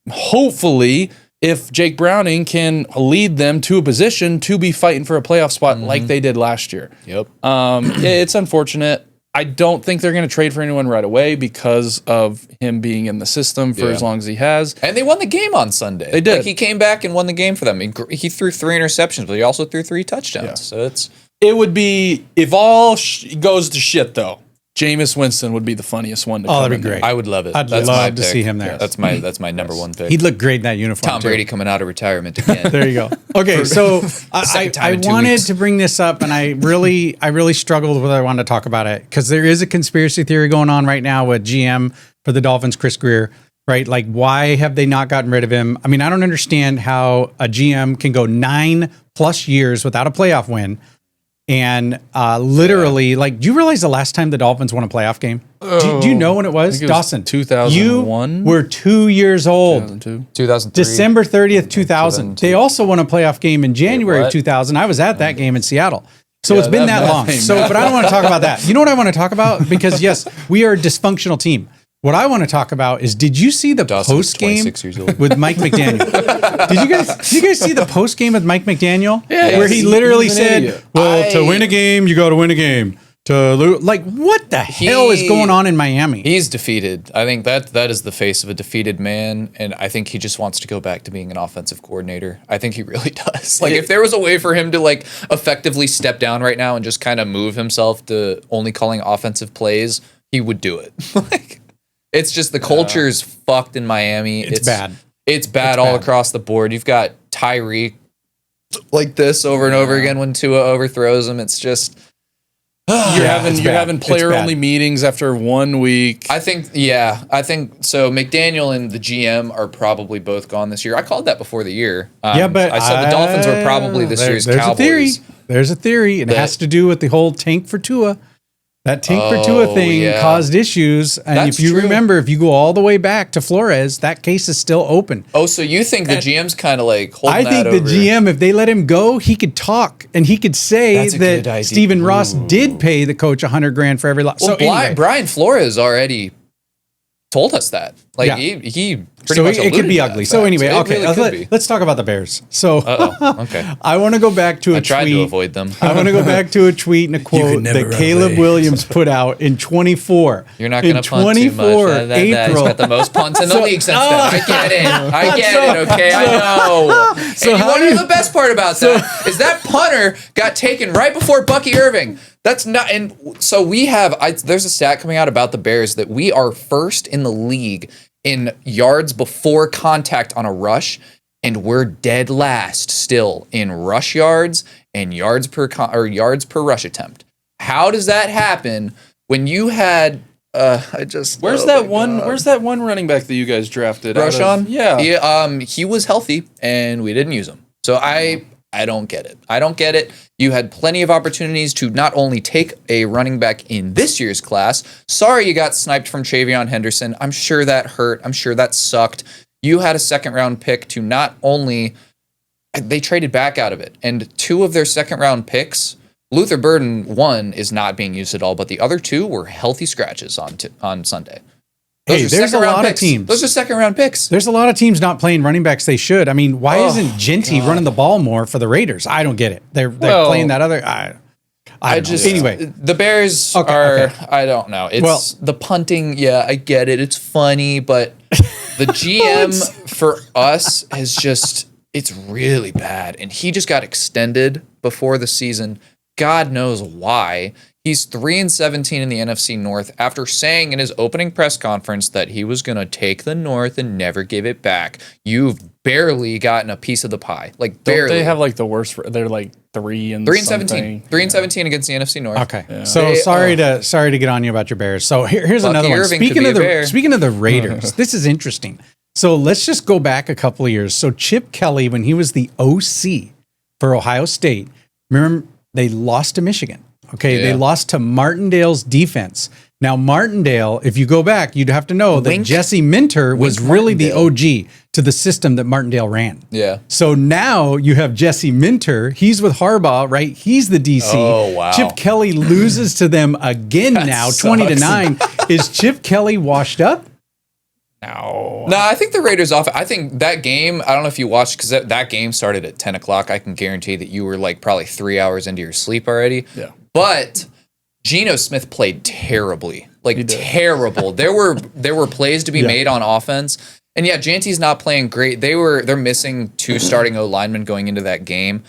Speaker 2: hopefully, if Jake Browning can lead them to a position to be fighting for a playoff spot like they did last year.
Speaker 1: Yep.
Speaker 2: It's unfortunate. I don't think they're going to trade for anyone right away because of him being in the system for as long as he has.
Speaker 1: And they won the game on Sunday.
Speaker 2: They did.
Speaker 1: Like, he came back and won the game for them. He threw 3 interceptions, but he also threw 3 touchdowns. Yeah. So
Speaker 2: it would be, if all goes to shit though, Jameis Winston would be the funniest one to come in.
Speaker 3: That'd be great.
Speaker 1: I would love it.
Speaker 3: I'd love to see him there.
Speaker 1: Yeah, that's my number one pick.
Speaker 3: He'd look great in that uniform.
Speaker 1: Tom Brady coming out of retirement again.
Speaker 3: There you go. Okay, so I wanted to bring this up, and I really struggled whether I wanted to talk about it, because there is a conspiracy theory going on right now with GM for the Dolphins, Chris Greer. Right? Like, why have they not gotten rid of him? I mean, I don't understand how a GM can go 9+ years without a playoff win. And literally, like, do you realize the last time the Dolphins won a playoff game? Do you know when it was? Dawson,
Speaker 2: 2001.
Speaker 3: You were 2 years old.
Speaker 1: 2003.
Speaker 3: December 30th, 2000. They also won a playoff game in January of 2000. I was at that game in Seattle. So it's been that long. But I don't want to talk about that. You know what I want to talk about? Because yes, we are a dysfunctional team. What I want to talk about is, did you see the post game with Mike McDaniel? Did you guys see the post game with Mike McDaniel?
Speaker 2: Yeah,
Speaker 3: where he literally said, "Well, to win a game, you got to win a game. To lose, like, what the hell is going on in Miami?"
Speaker 1: He's defeated. I think that is the face of a defeated man, and I think he just wants to go back to being an offensive coordinator. I think he really does. Like, if there was a way for him to like effectively step down right now and just kind of move himself to only calling offensive plays, he would do it. Like. It's just the culture's fucked in Miami.
Speaker 3: It's bad.
Speaker 1: It's bad all across the board. You've got Tyreek like this over and over again when Tua overthrows him. It's just
Speaker 2: you're having player only meetings after 1 week.
Speaker 1: I think so. McDaniel and the GM are probably both gone this year. I called that before the year.
Speaker 3: But
Speaker 1: I said the Dolphins were probably this year's Cowboys.
Speaker 3: There's a theory. It has to do with the whole tank for Tua. That tank for Tua thing caused issues. And if you remember, if you go all the way back to Flores, that case is still open.
Speaker 1: Oh, so you think the GM's kind of like holding that over?
Speaker 3: I think the GM, if they let him go, he could talk and he could say that Stephen Ross did pay the coach $100,000 for every lot.
Speaker 1: Well, so Brian Flores already told us that. Like he pretty much
Speaker 3: it could be ugly. So anyway, let's talk about the Bears. So
Speaker 1: okay.
Speaker 3: I want to go back to a tweet.
Speaker 1: I tried to avoid them.
Speaker 3: I want to go back to a tweet and a quote that Caleb Williams put out in 24.
Speaker 1: You're not going to punt too much. April. He's got the most punts in the league since then. I get it. I get it. Okay, I know. And you want to know the best part about that is that punter got taken right before Bucky Irving. That's not, and so we have. There's a stat coming out about the Bears that we are first in the league in yards before contact on a rush, and we're dead last still in rush yards and yards per rush attempt. How does that happen when you had?
Speaker 2: Where's that one running back that you guys drafted?
Speaker 1: Rashawn? He was healthy and we didn't use him. So I don't get it. I don't get it. You had plenty of opportunities to not only take a running back in this year's class. Sorry you got sniped from Travion Henderson. I'm sure that hurt. I'm sure that sucked. You had a second-round pick to not only... They traded back out of it. And 2 of their second-round picks, Luther Burden, 1, is not being used at all, but the other 2 were healthy scratches on Sunday.
Speaker 3: There's a lot of teams.
Speaker 1: Those are second-round picks.
Speaker 3: There's a lot of teams not playing running backs they should. I mean, why isn't Genty running the ball more for the Raiders? I don't get it. They're playing that other... I don't know. Anyway,
Speaker 1: the Bears are... I don't know. It's the punting. Yeah, I get it. It's funny, but the GM for us has just... it's really bad. And he just got extended before the season. God knows why. He's 3-17 in the NFC North after saying in his opening press conference that he was going to take the North and never give it back. You've barely gotten a piece of the pie. Like, barely.
Speaker 2: Don't they have like the worst? They're like
Speaker 1: 3-17. 3-17 against the NFC North.
Speaker 3: Okay. Yeah. So sorry to get on you about your Bears. So here's another one. Speaking of the Raiders, this is interesting. So let's just go back a couple of years. So Chip Kelly, when he was the OC for Ohio State, remember they lost to Michigan. Okay, they lost to Martindale's defense. Now, Martindale, if you go back, you'd have to know that Jesse Minter was really the OG to the system that Martindale ran.
Speaker 1: Yeah.
Speaker 3: So now you have Jesse Minter. He's with Harbaugh, right? He's the DC.
Speaker 1: Oh, wow.
Speaker 3: Chip Kelly loses to them again now, 20-9. Is Chip Kelly washed up?
Speaker 1: No, I think the Raiders off. I think that game, I don't know if you watched, because that game started at 10 o'clock. I can guarantee that you were like probably 3 hours into your sleep already.
Speaker 2: Yeah.
Speaker 1: But Geno Smith played terribly, like terrible. There were plays to be made on offense. And yeah, Janty's not playing great. They're missing 2 starting O linemen going into that game.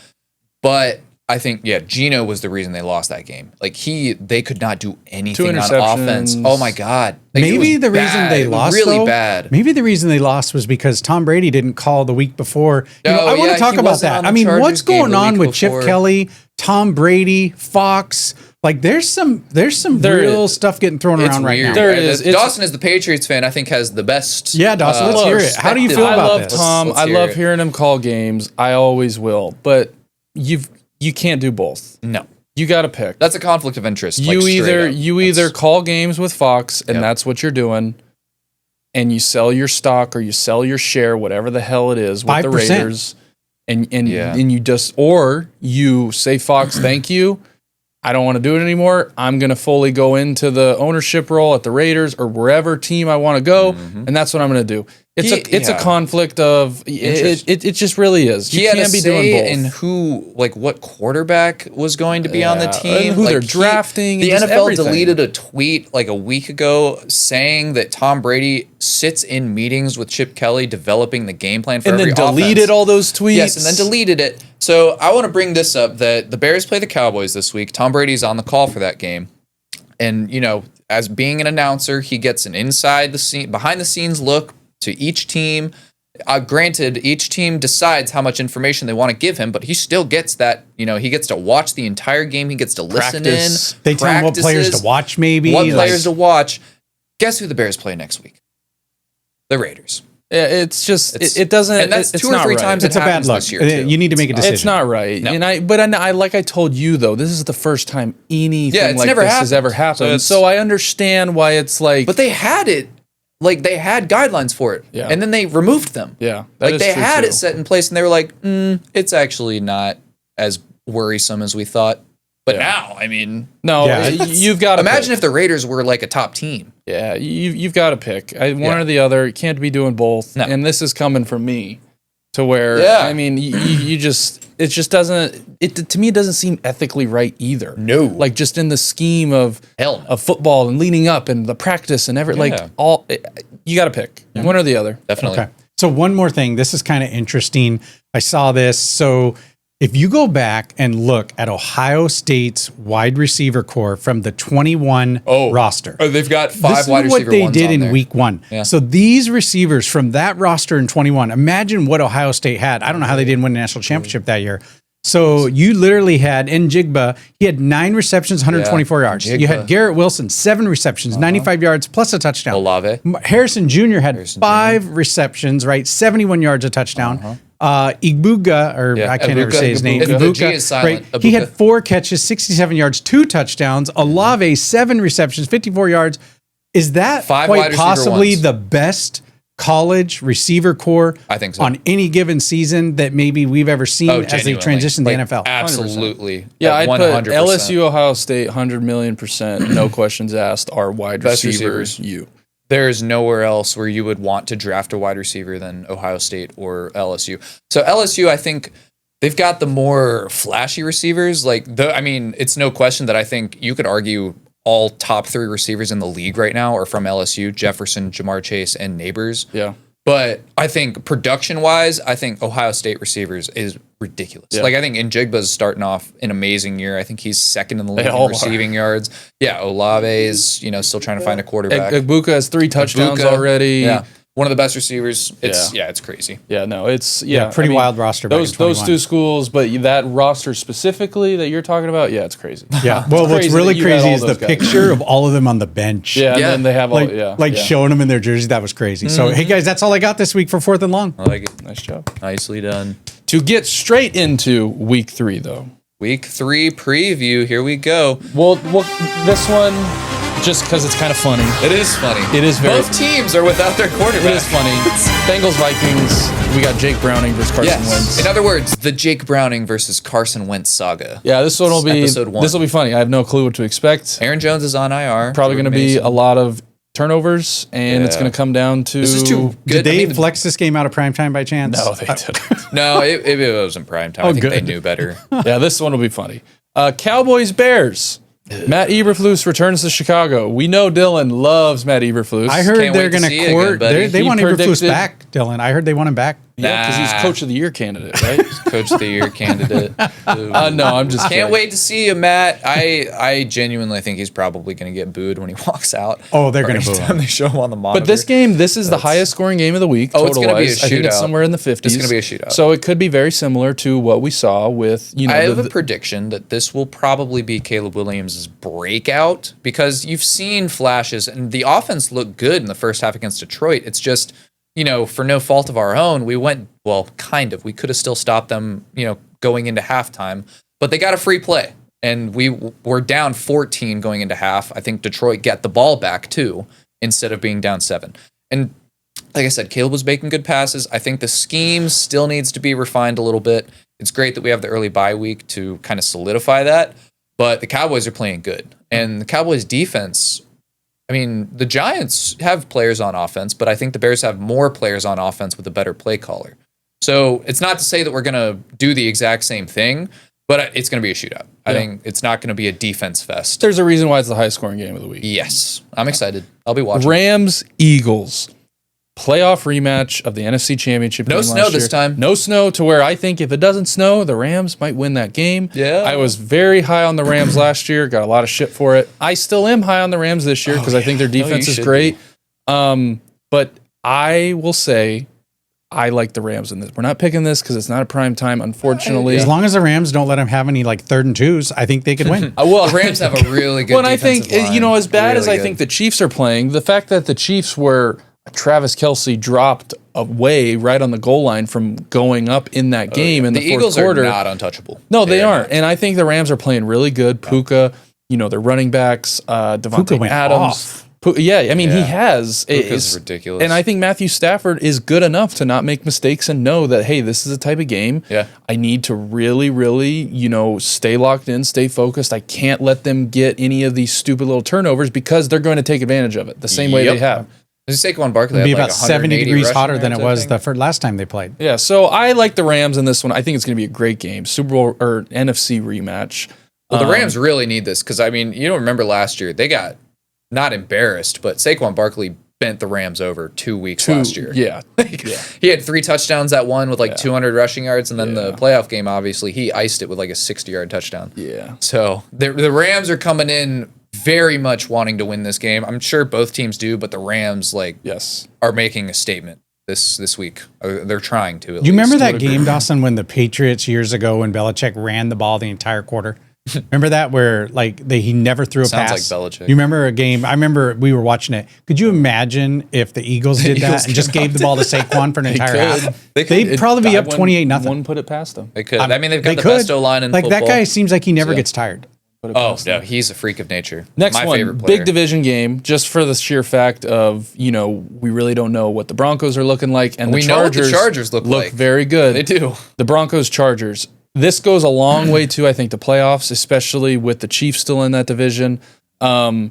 Speaker 1: But I think, Geno was the reason they lost that game. Like they could not do anything on offense. Oh my God. Like,
Speaker 3: maybe the reason they lost,
Speaker 1: really bad.
Speaker 3: Maybe the reason they lost was because Tom Brady didn't call the week before. I want to talk about that. I mean, what's going on with Chip Kelly, Tom Brady, Fox? Like, there's some real stuff getting thrown around right now.
Speaker 1: There is. Dawson, as the Patriots fan, I think has the best.
Speaker 3: Yeah, Dawson, let's hear it. How do you feel about this?
Speaker 2: I love Tom. I love hearing him call games. I always will. But you can't do both.
Speaker 1: No.
Speaker 2: You got to pick.
Speaker 1: That's a conflict of interest.
Speaker 2: You either call games with Fox, and that's what you're doing, and you sell your stock or you sell your share, whatever the hell it is, with 5%. The Raiders, and you just, or you say, Fox, thank you, I don't want to do it anymore. I'm going to fully go into the ownership role at the Raiders or wherever team I want to go, and that's what I'm going to do. It's a conflict of it just really is.
Speaker 1: You can't be doing both. And who, like, what quarterback was going to be on the team,
Speaker 2: and who they're drafting.
Speaker 1: The NFL deleted a tweet like a week ago saying that Tom Brady sits in meetings with Chip Kelly developing the game plan for every offense.
Speaker 2: And then deleted all those tweets.
Speaker 1: Yes, and then deleted it. So I want to bring this up that the Bears play the Cowboys this week. Tom Brady's on the call for that game. And, as being an announcer, he gets an inside the scene, behind the scenes look to each team. Granted, each team decides how much information they want to give him, but he still gets that, he gets to watch the entire game. He gets to listen in.
Speaker 3: They tell him what players to watch, maybe.
Speaker 1: What players to watch. Guess who the Bears play next week? The Raiders.
Speaker 2: Yeah, it's just it doesn't.
Speaker 1: And that's
Speaker 2: it's
Speaker 1: 2 or 3
Speaker 2: right.
Speaker 1: times
Speaker 3: it's a bad luck.
Speaker 1: This year too.
Speaker 3: You need to make a decision.
Speaker 2: It's not right.
Speaker 1: No.
Speaker 2: And I like I told you though, this is the first time anything like this has ever happened. So I understand why it's like.
Speaker 1: But they had it. Like, they had guidelines for it, and then they removed them.
Speaker 2: Yeah,
Speaker 1: like they had it set in place, and they were like, "It's actually not as worrisome as we thought." But now, I mean,
Speaker 2: you've got to
Speaker 1: imagine if the Raiders were like a top team.
Speaker 2: Yeah, you've got to pick one or the other. You can't be doing both. No. And this is coming from me, to where I mean, you just it just doesn't. To me, it doesn't seem ethically right either.
Speaker 1: No,
Speaker 2: like just in the scheme of football and leading up and the practice and everything. You got to pick one or the other.
Speaker 1: Definitely.
Speaker 3: Okay. So one more thing. This is kind of interesting. I saw this. So if you go back and look at Ohio State's wide receiver core from the 21 roster.
Speaker 1: Oh, they've got 5 wide receiver ones. This is what they did
Speaker 3: in week 1. Yeah. So these receivers from that roster in 21, imagine what Ohio State had. I don't know how they didn't win a national championship that year. So you literally had Njigba, he had 9 receptions, 124 yards. You had Garrett Wilson, 7 receptions, 95 yards plus a touchdown.
Speaker 1: Olave.
Speaker 3: Harrison Jr. had 5 receptions, right? 71 yards, a touchdown. Ibuka, or I can't ever say his name.
Speaker 1: Ibuka,
Speaker 3: right? He had 4 catches, 67 yards, 2 touchdowns. Olave, 7 receptions, 54 yards. Is that quite possibly the best college receiver core
Speaker 1: I think so.
Speaker 3: On any given season that maybe we've ever seen as they transition to the NFL?
Speaker 1: Absolutely.
Speaker 2: 100%. Yeah, I'd put LSU, Ohio State, 100,000,000%, no questions asked, are wide receivers.
Speaker 1: There is nowhere else where you would want to draft a wide receiver than Ohio State or LSU. So LSU, I think they've got the more flashy receivers. It's no question that I think you could argue all top 3 receivers in the league right now are from LSU: Jefferson, Jamar Chase, and Neighbors.
Speaker 2: Yeah.
Speaker 1: But I think production-wise, I think Ohio State receivers is ridiculous.
Speaker 2: Yeah.
Speaker 1: Like, I think Njigba's starting off an amazing year. I think he's second in the league in receiving yards. Yeah, Olave is, still trying to find a quarterback.
Speaker 2: Egbuka has 3 touchdowns already.
Speaker 1: Yeah. One of the best receivers. It's crazy.
Speaker 2: Yeah, no, it's
Speaker 3: pretty wild roster.
Speaker 2: Those 2 schools, but that roster specifically that you're talking about, it's crazy.
Speaker 3: Yeah. Well, what's really crazy is the picture of all of them on the bench.
Speaker 2: Yeah, and then they have
Speaker 3: showing them in their jerseys. That was crazy. Mm-hmm. So, hey guys, that's all I got this week for 4th and Long.
Speaker 1: I like it.
Speaker 2: Nice job.
Speaker 1: Nicely done.
Speaker 2: To get straight into week 3, though.
Speaker 1: Week 3 preview. Here we go.
Speaker 2: Well, this one, just because it's kind of funny.
Speaker 1: It is funny.
Speaker 2: It is very.
Speaker 1: Both teams are without their quarterback.
Speaker 2: It is funny. Bengals, Vikings. We got Jake Browning versus Carson Wentz.
Speaker 1: In other words, the Jake Browning versus Carson Wentz saga.
Speaker 2: Yeah, this one will be
Speaker 1: episode 1.
Speaker 2: This will be funny. I have no clue what to expect.
Speaker 1: Aaron Jones is on IR.
Speaker 2: Probably going to be a lot of turnovers, and it's going to come down to.
Speaker 1: This is too good.
Speaker 3: Did they flex this game out of primetime by chance?
Speaker 2: No, they didn't.
Speaker 1: No, it wasn't primetime. I think they knew better.
Speaker 2: Yeah, this one will be funny. Cowboys Bears. Matt Eberflus returns to Chicago. We know Dylan loves Matt Eberflus.
Speaker 3: I heard they're going to court. They want Eberflus back, Dylan. I heard they want him back.
Speaker 2: Yeah, because he's Coach of the Year candidate, right?
Speaker 1: Coach of the Year candidate.
Speaker 2: No, I'm just
Speaker 1: Can't
Speaker 2: kidding.
Speaker 1: wait to see you, Matt. I genuinely think he's probably going to get booed when he walks out.
Speaker 3: Oh, they're going to boo him.
Speaker 1: They show him on the monitor.
Speaker 2: But this game, this is the highest scoring game of the week.
Speaker 1: It's going to be a shootout.
Speaker 2: I think it's somewhere in the 50s.
Speaker 1: It's going to be a shootout.
Speaker 2: So it could be very similar to what we saw with,
Speaker 1: I have a prediction that this will probably be Caleb Williams' breakout because you've seen flashes and the offense looked good in the first half against Detroit. It's just, for no fault of our own, we went, kind of. We could have still stopped them, going into halftime, but they got a free play. And we were down 14 going into half. I think Detroit got the ball back, too, instead of being down 7. And like I said, Caleb was making good passes. I think the scheme still needs to be refined a little bit. It's great that we have the early bye week to kind of solidify that, but the Cowboys are playing good. And the Cowboys' defense, the Giants have players on offense, but I think the Bears have more players on offense with a better play caller. So it's not to say that we're going to do the exact same thing, but it's going to be a shootout. I think it's not going to be a defense fest.
Speaker 2: There's a reason why it's the highest scoring game of the week.
Speaker 1: Yes. I'm excited. I'll be watching.
Speaker 2: Rams, Eagles. Playoff rematch of the NFC Championship game
Speaker 1: No snow this time.
Speaker 2: No snow to where I think if it doesn't snow, the Rams might win that game.
Speaker 1: Yeah.
Speaker 2: I was very high on the Rams last year. Got a lot of shit for it. I still am high on the Rams this year because I think their defense is great. But I will say I like the Rams in this. We're not picking this because it's not a prime time, unfortunately.
Speaker 3: As long as the Rams don't let them have any 3rd and 2s, I think they could win.
Speaker 1: The Rams have a really good defensive line.
Speaker 2: I think, as bad as I think the Chiefs are playing, the fact that the Chiefs were Travis Kelce dropped away right on the goal line from going up in that game in the fourth
Speaker 1: Eagles
Speaker 2: quarter.
Speaker 1: Are not untouchable.
Speaker 2: No, they aren't. And I think the Rams are playing really good. Puka, their running backs, Devontae Adams. He has.
Speaker 1: Puka's ridiculous.
Speaker 2: And I think Matthew Stafford is good enough to not make mistakes and know that, hey, this is a type of game.
Speaker 1: Yeah.
Speaker 2: I need to really, really, stay locked in, stay focused. I can't let them get any of these stupid little turnovers because they're going to take advantage of it the same way they have.
Speaker 1: Saquon Barkley
Speaker 3: It'd be
Speaker 1: had
Speaker 3: about 70 degrees hotter than it was
Speaker 1: the
Speaker 3: last time they played.
Speaker 2: Yeah, so I like the Rams in this one. I think it's going to be a great game. Super Bowl or NFC rematch.
Speaker 1: Well, the Rams really need this because, you don't remember last year. They got not embarrassed, but Saquon Barkley bent the Rams over 2 weeks last year.
Speaker 2: Yeah.
Speaker 1: He had 3 touchdowns that one with 200 rushing yards, and then the playoff game, obviously, he iced it with a 60-yard touchdown.
Speaker 2: Yeah.
Speaker 1: So the Rams are coming in very much wanting to win this game. I'm sure both teams do, but the Rams are making a statement this week. They're trying to.
Speaker 3: Do you remember that game, Dawson, when the Patriots years ago when Belichick ran the ball the entire quarter? Remember that where he never threw a pass?
Speaker 1: Sounds like Belichick.
Speaker 3: You remember a game? I remember we were watching it. Could you imagine if the Eagles did that and just gave the ball to Saquon for an entire half? They'd probably be up 28-0.
Speaker 2: Wouldn't put it past them.
Speaker 1: They could. They've got the best O-line in football.
Speaker 3: That guy seems like he never gets tired.
Speaker 1: Oh, no, he's a freak of nature.
Speaker 2: Next
Speaker 1: My
Speaker 2: one,
Speaker 1: favorite player.
Speaker 2: big division game, just for the sheer fact of, we really don't know what the Broncos are looking like. And
Speaker 1: we know what the Chargers look like.
Speaker 2: Very good.
Speaker 1: They do.
Speaker 2: The Broncos-Chargers. This goes a long way to, I think, the playoffs, especially with the Chiefs still in that division. I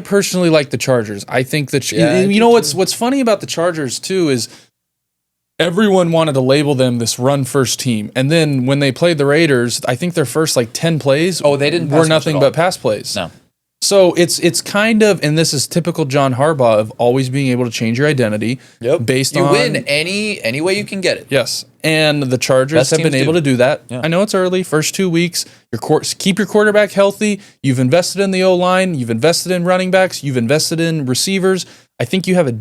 Speaker 2: personally like the Chargers. I think that, what's funny about the Chargers, too, is everyone wanted to label them this run-first team. And then when they played the Raiders, I think their first 10 plays
Speaker 1: they didn't
Speaker 2: were nothing but pass plays.
Speaker 1: No.
Speaker 2: So it's kind of, and this is typical John Harbaugh of always being able to change your identity based on...
Speaker 1: You win any way you can get it.
Speaker 2: Yes. And the Chargers have been able to do that. Yeah. I know it's early, first 2 weeks. Keep your quarterback healthy. You've invested in the O-line. You've invested in running backs. You've invested in receivers. I think you have a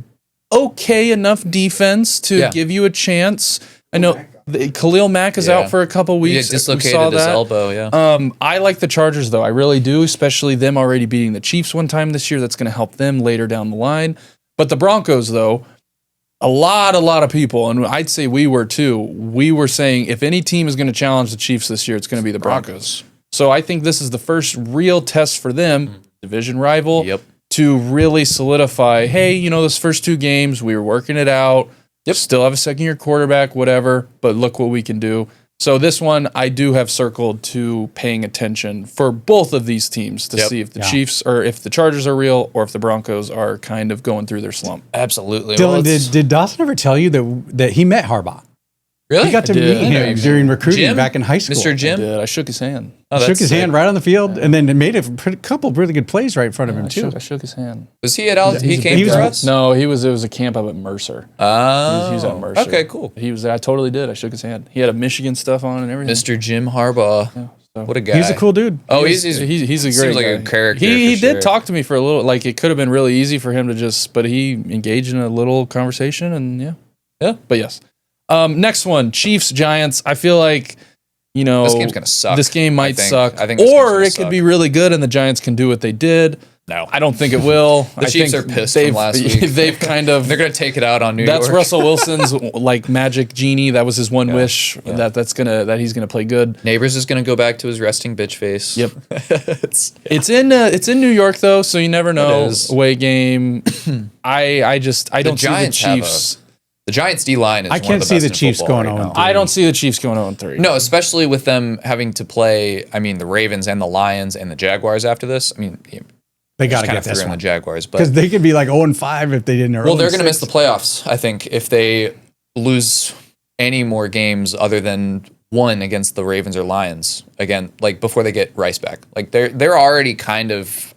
Speaker 2: okay enough defense to give you a chance. I know Khalil Mack is out for a couple weeks.
Speaker 1: He dislocated his elbow,
Speaker 2: I like the Chargers, though. I really do, especially them already beating the Chiefs one time this year. That's going to help them later down the line. But the Broncos, though, a lot of people, and I'd say we were too, we were saying if any team is going to challenge the Chiefs this year, it's going to be the Broncos. So I think this is the first real test for them, division rival, to really solidify, hey, those first 2 games, we were working it out. Still have a second-year quarterback, whatever, but look what we can do. So this one, I do have circled to paying attention for both of these teams to see if the Chiefs or if the Chargers are real or if the Broncos are kind of going through their slump.
Speaker 1: Absolutely.
Speaker 3: Dylan, did Dawson ever tell you that he met Harbaugh?
Speaker 1: Really?
Speaker 3: He got to meet him during recruiting back in high school.
Speaker 1: Mr. Jim?
Speaker 2: I shook his hand.
Speaker 3: Shook his hand right on the field, and then made a couple of really good plays right in front of him, too.
Speaker 2: I shook his hand.
Speaker 1: Was he at he came for us?
Speaker 2: No, it was a camp up at Mercer.
Speaker 1: Oh.
Speaker 2: He was at Mercer.
Speaker 1: Okay, cool.
Speaker 2: I totally did. I shook his hand. He had a Michigan stuff on and everything.
Speaker 1: Mr. Jim Harbaugh. Yeah, so. What a guy.
Speaker 3: He's a cool dude.
Speaker 1: Oh, he's a great
Speaker 2: seems like
Speaker 1: guy. A character.
Speaker 2: He did talk to me for a little, like it could have been really easy for him to but he engaged in a little conversation and but yes. Next one, Chiefs, Giants. I feel like,
Speaker 1: this game's going to suck.
Speaker 2: This game might suck.
Speaker 1: I think
Speaker 2: or it could be really good and the Giants can do what they did.
Speaker 1: No.
Speaker 2: I don't think it will.
Speaker 1: The Chiefs are pissed from last week.
Speaker 2: They've kind of...
Speaker 1: They're going to take it out on New York.
Speaker 2: That's Russell Wilson's magic genie. That was his one wish that he's going to play good.
Speaker 1: Neighbors is going to go back to his resting bitch face.
Speaker 2: Yep. It's in New York though, so you never know. Away game. I don't see the Chiefs...
Speaker 1: The Giants' D-line is
Speaker 3: I can't see the Chiefs going 0-3.
Speaker 2: I don't see the Chiefs going 0-3.
Speaker 1: No, especially with them having to play, the Ravens and the Lions and the Jaguars after this.
Speaker 3: They got to get this one.
Speaker 1: The Jaguars.
Speaker 3: Because they could be like 0-5 if they didn't.
Speaker 1: Well, they're going to miss the playoffs, I think, if they lose any more games other than one against the Ravens or Lions. Again, before they get Rice back. They're already kind of,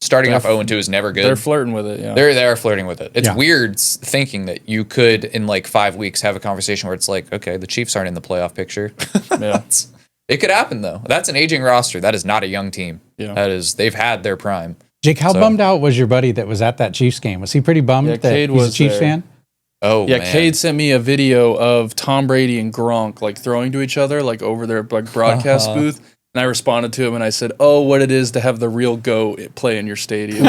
Speaker 1: starting off 0-2 is never good.
Speaker 2: They're flirting with it, yeah.
Speaker 1: They are flirting with it. It's weird thinking that you could, in 5 weeks, have a conversation where it's okay, the Chiefs aren't in the playoff picture. Yeah. It could happen, though. That's an aging roster. That is not a young team. Yeah. They've had their prime.
Speaker 3: Jake, how bummed out was your buddy that was at that Chiefs game? Was he pretty bummed that he's a Chiefs fan?
Speaker 1: Oh,
Speaker 2: yeah,
Speaker 1: man.
Speaker 2: Cade sent me a video of Tom Brady and Gronk throwing to each other over their broadcast booth. And I responded to him and I said, "Oh, what it is to have the real GOAT play in your stadium."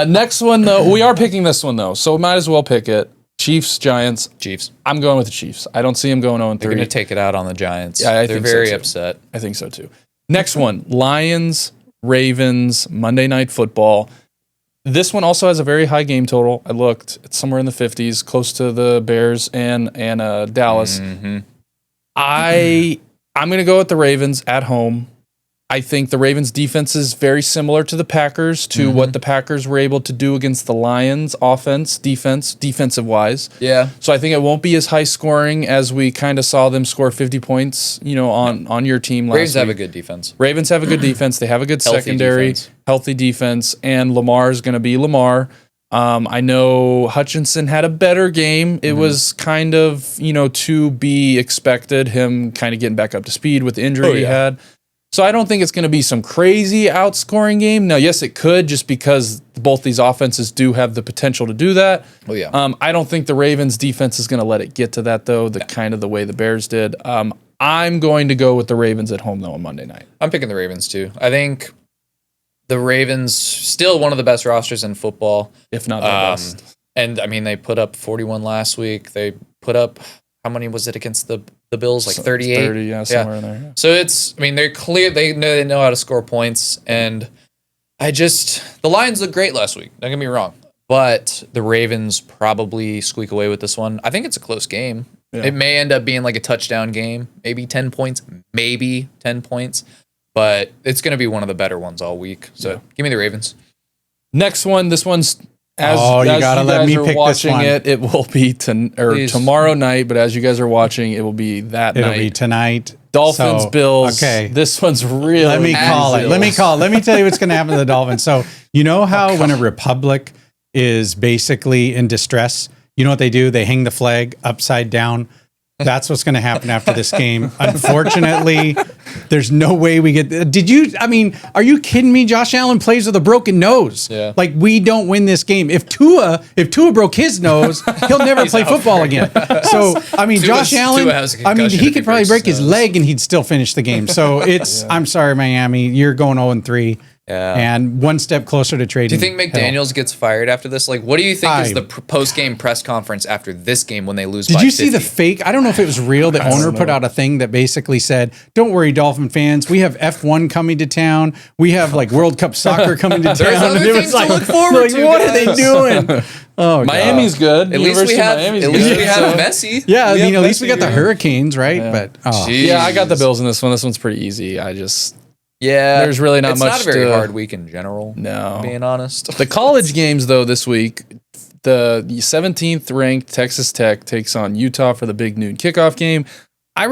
Speaker 2: Next one, though, we are picking this one, though, so we might as well pick it. Chiefs, Giants.
Speaker 1: Chiefs.
Speaker 2: I'm going with the Chiefs. I don't see them going 0-3.
Speaker 1: They're going to take it out on the Giants.
Speaker 2: Yeah,
Speaker 1: They're very upset.
Speaker 2: I think so, too. Next one, Lions, Ravens, Monday Night Football. This one also has a very high game total. I looked. It's somewhere in the 50s, close to the Bears and Dallas. Mm-hmm. I'm going to go with the Ravens at home. I think the Ravens' defense is very similar to the Packers, to what the Packers were able to do against the Lions' defensive-wise.
Speaker 1: Yeah.
Speaker 2: So I think it won't be as high scoring as we kind of saw them score 50 points, on your team last week.
Speaker 1: Ravens have a good defense.
Speaker 2: Ravens have a good defense. They have a good secondary, healthy defense, and Lamar's going to be Lamar. I know Hutchinson had a better game. It was kind of, to be expected, him kind of getting back up to speed with the injury he had. So I don't think it's going to be some crazy outscoring game. Now, yes, it could, just because both these offenses do have the potential to do that.
Speaker 1: Oh, yeah.
Speaker 2: I don't think the Ravens defense is going to let it get to that, though, kind of the way the Bears did. I'm going to go with the Ravens at home, though, on Monday night.
Speaker 1: I'm picking the Ravens, too. I think the Ravens, still one of the best rosters in football.
Speaker 2: If not the best.
Speaker 1: And, they put up 41 last week. They put up, how many was it against the Bills? 38?
Speaker 2: 30, somewhere in there. Yeah.
Speaker 1: So it's, they're clear. They know how to score points. And the Lions looked great last week. Don't get me wrong. But the Ravens probably squeak away with this one. I think it's a close game. Yeah. It may end up being a touchdown game. Maybe 10 points. But it's going to be one of the better ones all week. So give me the Ravens.
Speaker 2: Next one. This one's as
Speaker 3: you gotta let me pick
Speaker 2: watching
Speaker 3: this one.
Speaker 2: it will be tomorrow night. But as you guys are watching, it will be that night.
Speaker 3: It'll be tonight.
Speaker 2: Dolphins, Bills. Okay. This one's really.
Speaker 3: Let me call it. Let me tell you what's going to happen to the Dolphins. So, you know how when a republic is basically in distress, you know what they do? They hang the flag upside down. That's what's going to happen after this game. Unfortunately, there's no way we get. Are you kidding me? Josh Allen plays with a broken nose.
Speaker 2: Yeah.
Speaker 3: Like, we don't win this game. If Tua broke his nose, he'll never play football again. So, Josh Allen, he could probably break his leg and he'd still finish the game. So I'm sorry, Miami, you're going 0-3.
Speaker 1: Yeah.
Speaker 3: And one step closer to trading.
Speaker 1: Do you think McDaniels gets fired after this? Like, what do you think is the post-game press conference after this game when they lose by 50?
Speaker 3: Did you see the fake? I don't know if it was real. The owner put out a thing that basically said, don't worry, Dolphin fans. We have F1 coming to town. We have like World Cup soccer coming to town.
Speaker 1: There's other things to look forward to,
Speaker 3: what are they doing?
Speaker 2: Oh, Miami's good.
Speaker 1: At least we have Messi.
Speaker 3: Yeah, at least we got the Hurricanes, right? Yeah. But
Speaker 2: I got the Bills in this one. This one's pretty easy.
Speaker 1: Yeah,
Speaker 2: there's really not much.
Speaker 1: It's not a very hard week in general.
Speaker 2: No,
Speaker 1: being honest.
Speaker 2: The college games though this week, the 17th ranked Texas Tech takes on Utah for the big noon kickoff game. I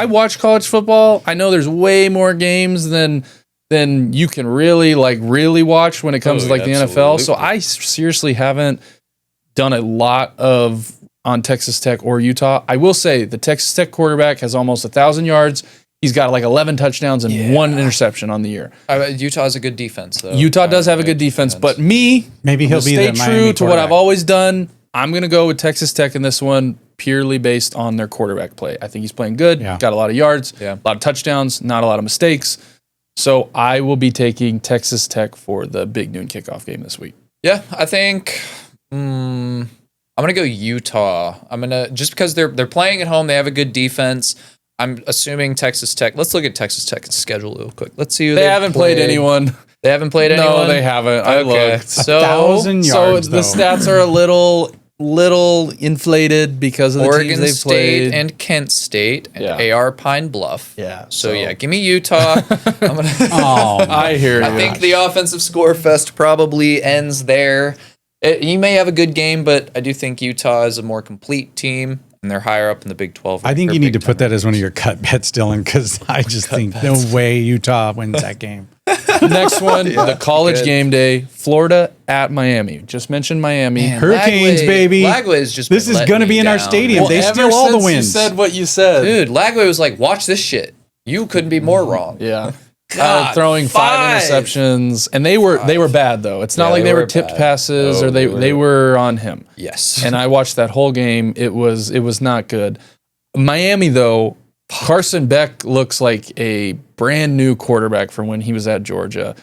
Speaker 2: watch college football. I know there's way more games than you can really watch when it comes to the NFL. So I seriously haven't done a lot on Texas Tech or Utah. I will say the Texas Tech quarterback has almost 1,000 yards. He's got like 11 touchdowns and 1 interception on the year.
Speaker 1: Utah has a good defense, though.
Speaker 2: Utah does have a good defense, but maybe he'll stay true to what I've always done. I'm going to go with Texas Tech in this one purely based on their quarterback play. I think he's playing good, got a lot of yards, a lot of touchdowns, not a lot of mistakes. So I will be taking Texas Tech for the big noon kickoff game this week.
Speaker 1: Yeah, I think I'm going to go Utah. Just because they're playing at home, they have a good defense. I'm assuming Texas Tech. Let's look at Texas Tech's schedule real quick. Let's see who
Speaker 2: they haven't played anyone.
Speaker 1: They haven't played anyone?
Speaker 2: No, they haven't. I looked.
Speaker 1: So
Speaker 3: 1,000 yards,
Speaker 2: the stats are a little inflated because of the
Speaker 1: Oregon
Speaker 2: teams they've
Speaker 1: State
Speaker 2: played.
Speaker 1: And Kent State and AR Pine Bluff.
Speaker 2: Yeah.
Speaker 1: So give me Utah.
Speaker 2: I hear you.
Speaker 1: I think the offensive score fest probably ends there. You may have a good game, but I do think Utah is a more complete team. And they're higher up in the Big 12.
Speaker 3: I think you need to put that as one of your cut bets, Dylan, because I just think no way Utah wins that game.
Speaker 2: Next one, the college game day, Florida at Miami. Just mentioned Miami.
Speaker 3: Man, Hurricanes, baby.
Speaker 1: Lagway's just
Speaker 3: this is going to be in our stadium.
Speaker 2: Well,
Speaker 3: they steal all the wins.
Speaker 2: You said what you said.
Speaker 1: Dude, Lagway was like, watch this shit. You couldn't be more wrong.
Speaker 2: Yeah. Throwing 5 interceptions, and they were bad though. It's not like they were tipped passes or they were on him.
Speaker 1: Yes,
Speaker 2: and I watched that whole game. It was not good. Miami though, Carson Beck looks like a brand new quarterback from when he was at Georgia.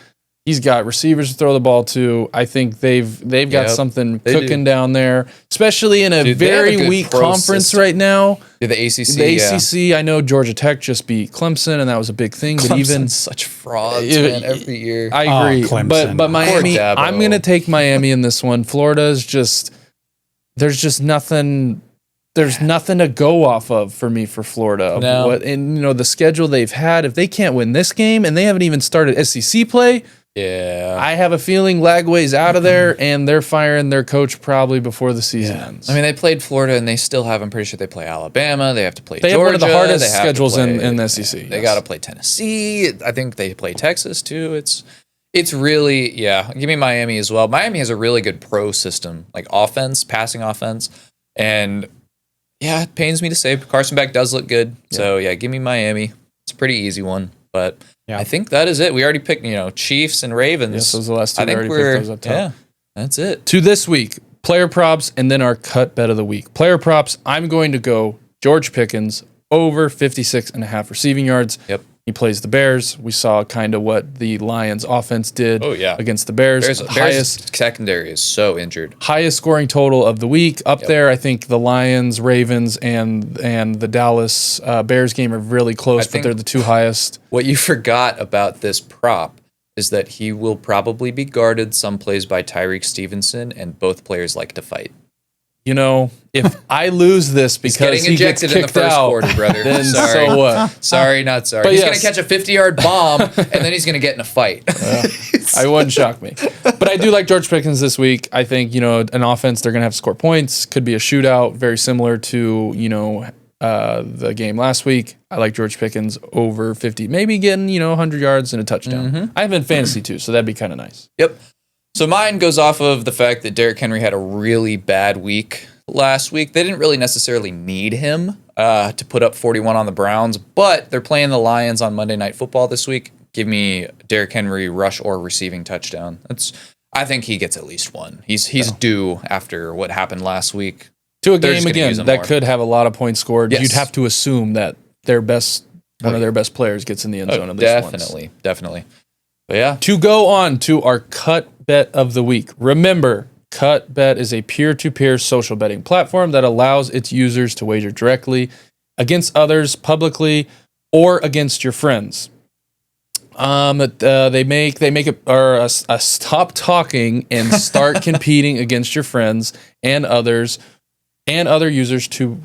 Speaker 2: He's got receivers to throw the ball to. I think they've got something cooking down there, especially in a very weak conference right now.
Speaker 1: Yeah, the ACC.
Speaker 2: The ACC. I know Georgia Tech just beat Clemson, and that was a big thing. But even
Speaker 1: such frauds, man, every year.
Speaker 2: I agree, but Miami. I'm going to take Miami in this one. Florida's just there's just nothing. There's nothing to go off of for me for Florida.
Speaker 1: No.
Speaker 2: And the schedule they've had. If they can't win this game, and they haven't even started SEC play.
Speaker 1: Yeah,
Speaker 2: I have a feeling Lagway's out of there, and they're firing their coach probably before the season ends.
Speaker 1: I mean, they played Florida, and they still have. I'm pretty sure they play Alabama. They have to play Georgia.
Speaker 2: They have one of the hardest schedules in the SEC.
Speaker 1: They got to play Tennessee. I think they play Texas too. It's really give me Miami as well. Miami has a really good pro system, like offense, passing offense, and it pains me to say Carson Beck does look good. So give me Miami. It's a pretty easy one, but. I think that is it. We already picked, Chiefs and Ravens.
Speaker 2: Yes, those are the last two.
Speaker 1: I think
Speaker 2: we already picked those up top.
Speaker 1: Yeah, that's it.
Speaker 2: To this week, player props, and then our cut bet of the week. Player props, I'm going to go George Pickens over 56.5 receiving yards.
Speaker 1: Yep.
Speaker 2: He plays the Bears. We saw kind of what the Lions offense did against the Bears.
Speaker 1: Bears secondary is so injured.
Speaker 2: Highest scoring total of the week. Up there, I think the Lions, Ravens, and the Dallas Bears game are really close, but they're the two highest.
Speaker 1: What you forgot about this prop is that he will probably be guarded some plays by Tyreek Stevenson, and both players like to fight.
Speaker 2: If I lose this because he gets kicked
Speaker 1: in the first
Speaker 2: out,
Speaker 1: quarter, brother.
Speaker 2: then
Speaker 1: sorry.
Speaker 2: So what?
Speaker 1: Sorry, not sorry.
Speaker 2: But
Speaker 1: he's going to catch a 50-yard bomb, and then he's going to get in a fight.
Speaker 2: I wouldn't shock me. But I do like George Pickens this week. I think, an offense, they're going to have to score points. Could be a shootout, very similar to, the game last week. I like George Pickens over 50, maybe getting 100 yards and a touchdown. I have in fantasy too, so that'd be kind of nice.
Speaker 1: Yep. So mine goes off of the fact that Derrick Henry had a really bad week last week. They didn't really necessarily need him to put up 41 on the Browns, but they're playing the Lions on Monday Night Football this week. Give me Derrick Henry rush or receiving touchdown. I think he gets at least one. He's due after what happened last week.
Speaker 2: To a game again that could have a lot of points scored.
Speaker 1: Yes.
Speaker 2: You'd have to assume that one of their best players gets in the end zone at least once.
Speaker 1: Definitely. But yeah.
Speaker 2: To go on to our KUTT Bet of the week. Remember, KUTT Bet is a peer-to-peer social betting platform that allows its users to wager directly against others publicly or against your friends. They make a stop talking and start competing against your friends and others and other users to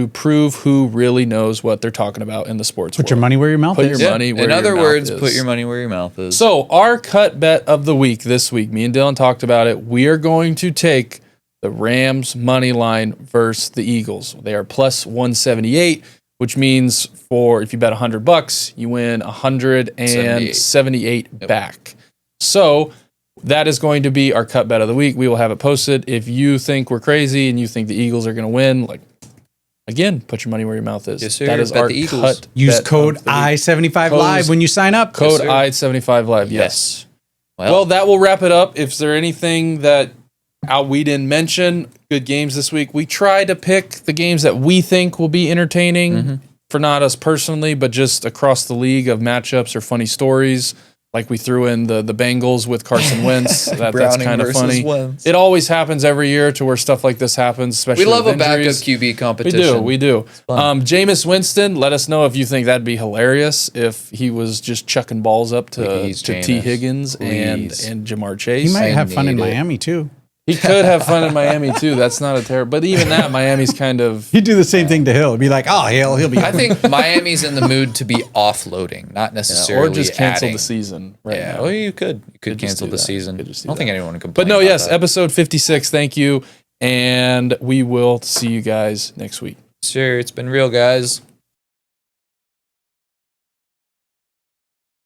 Speaker 2: prove who really knows what they're talking about in the sports world.
Speaker 3: Put your money where your mouth is.
Speaker 2: Put your money where your mouth is.
Speaker 1: In other words, put your money where your mouth is.
Speaker 2: So our KUTT Bet of the week this week, me and Dylan talked about it. We are going to take the Rams money line versus the Eagles. They are plus 178, which means if you bet $100, you win 178 back. So that is going to be our KUTT Bet of the week. We will have it posted. If you think we're crazy and you think the Eagles are going to win, again, put your money where your mouth is.
Speaker 1: Yes, sir.
Speaker 2: That is
Speaker 1: Bet
Speaker 2: our
Speaker 1: the Eagles.
Speaker 2: KUTT
Speaker 3: Use
Speaker 2: Bet
Speaker 3: code I75Live when you sign up.
Speaker 2: Code I75Live. Yes. Well, that will wrap it up. If there anything that we didn't mention, good games this week. We try to pick the games that we think will be entertaining for not us personally, but just across the league of matchups or funny stories. Like we threw in the Bengals with Carson Wentz. That's kind of funny. Wentz. It always happens every year to where stuff like this happens, especially
Speaker 1: we love
Speaker 2: with
Speaker 1: a backup QB competition.
Speaker 2: We do. Jameis Winston, let us know if you think that'd be hilarious if he was just chucking balls up to T. Higgins and Jamar Chase.
Speaker 3: He might have fun in Miami too.
Speaker 2: He could have fun in Miami too. That's not a terrible. But even that, Miami's kind of.
Speaker 3: He'd do the same thing to Hill. He'd be like, "Oh, he'll be."
Speaker 1: I think Miami's in the mood to be offloading, not necessarily
Speaker 2: or just cancel
Speaker 1: adding.
Speaker 2: the season. Right now.
Speaker 1: Well, you could cancel the season. I don't think anyone can complain.
Speaker 2: But no,
Speaker 1: about
Speaker 2: yes,
Speaker 1: that.
Speaker 2: episode 56. Thank you, and we will see you guys next week.
Speaker 1: Sure, it's been real, guys.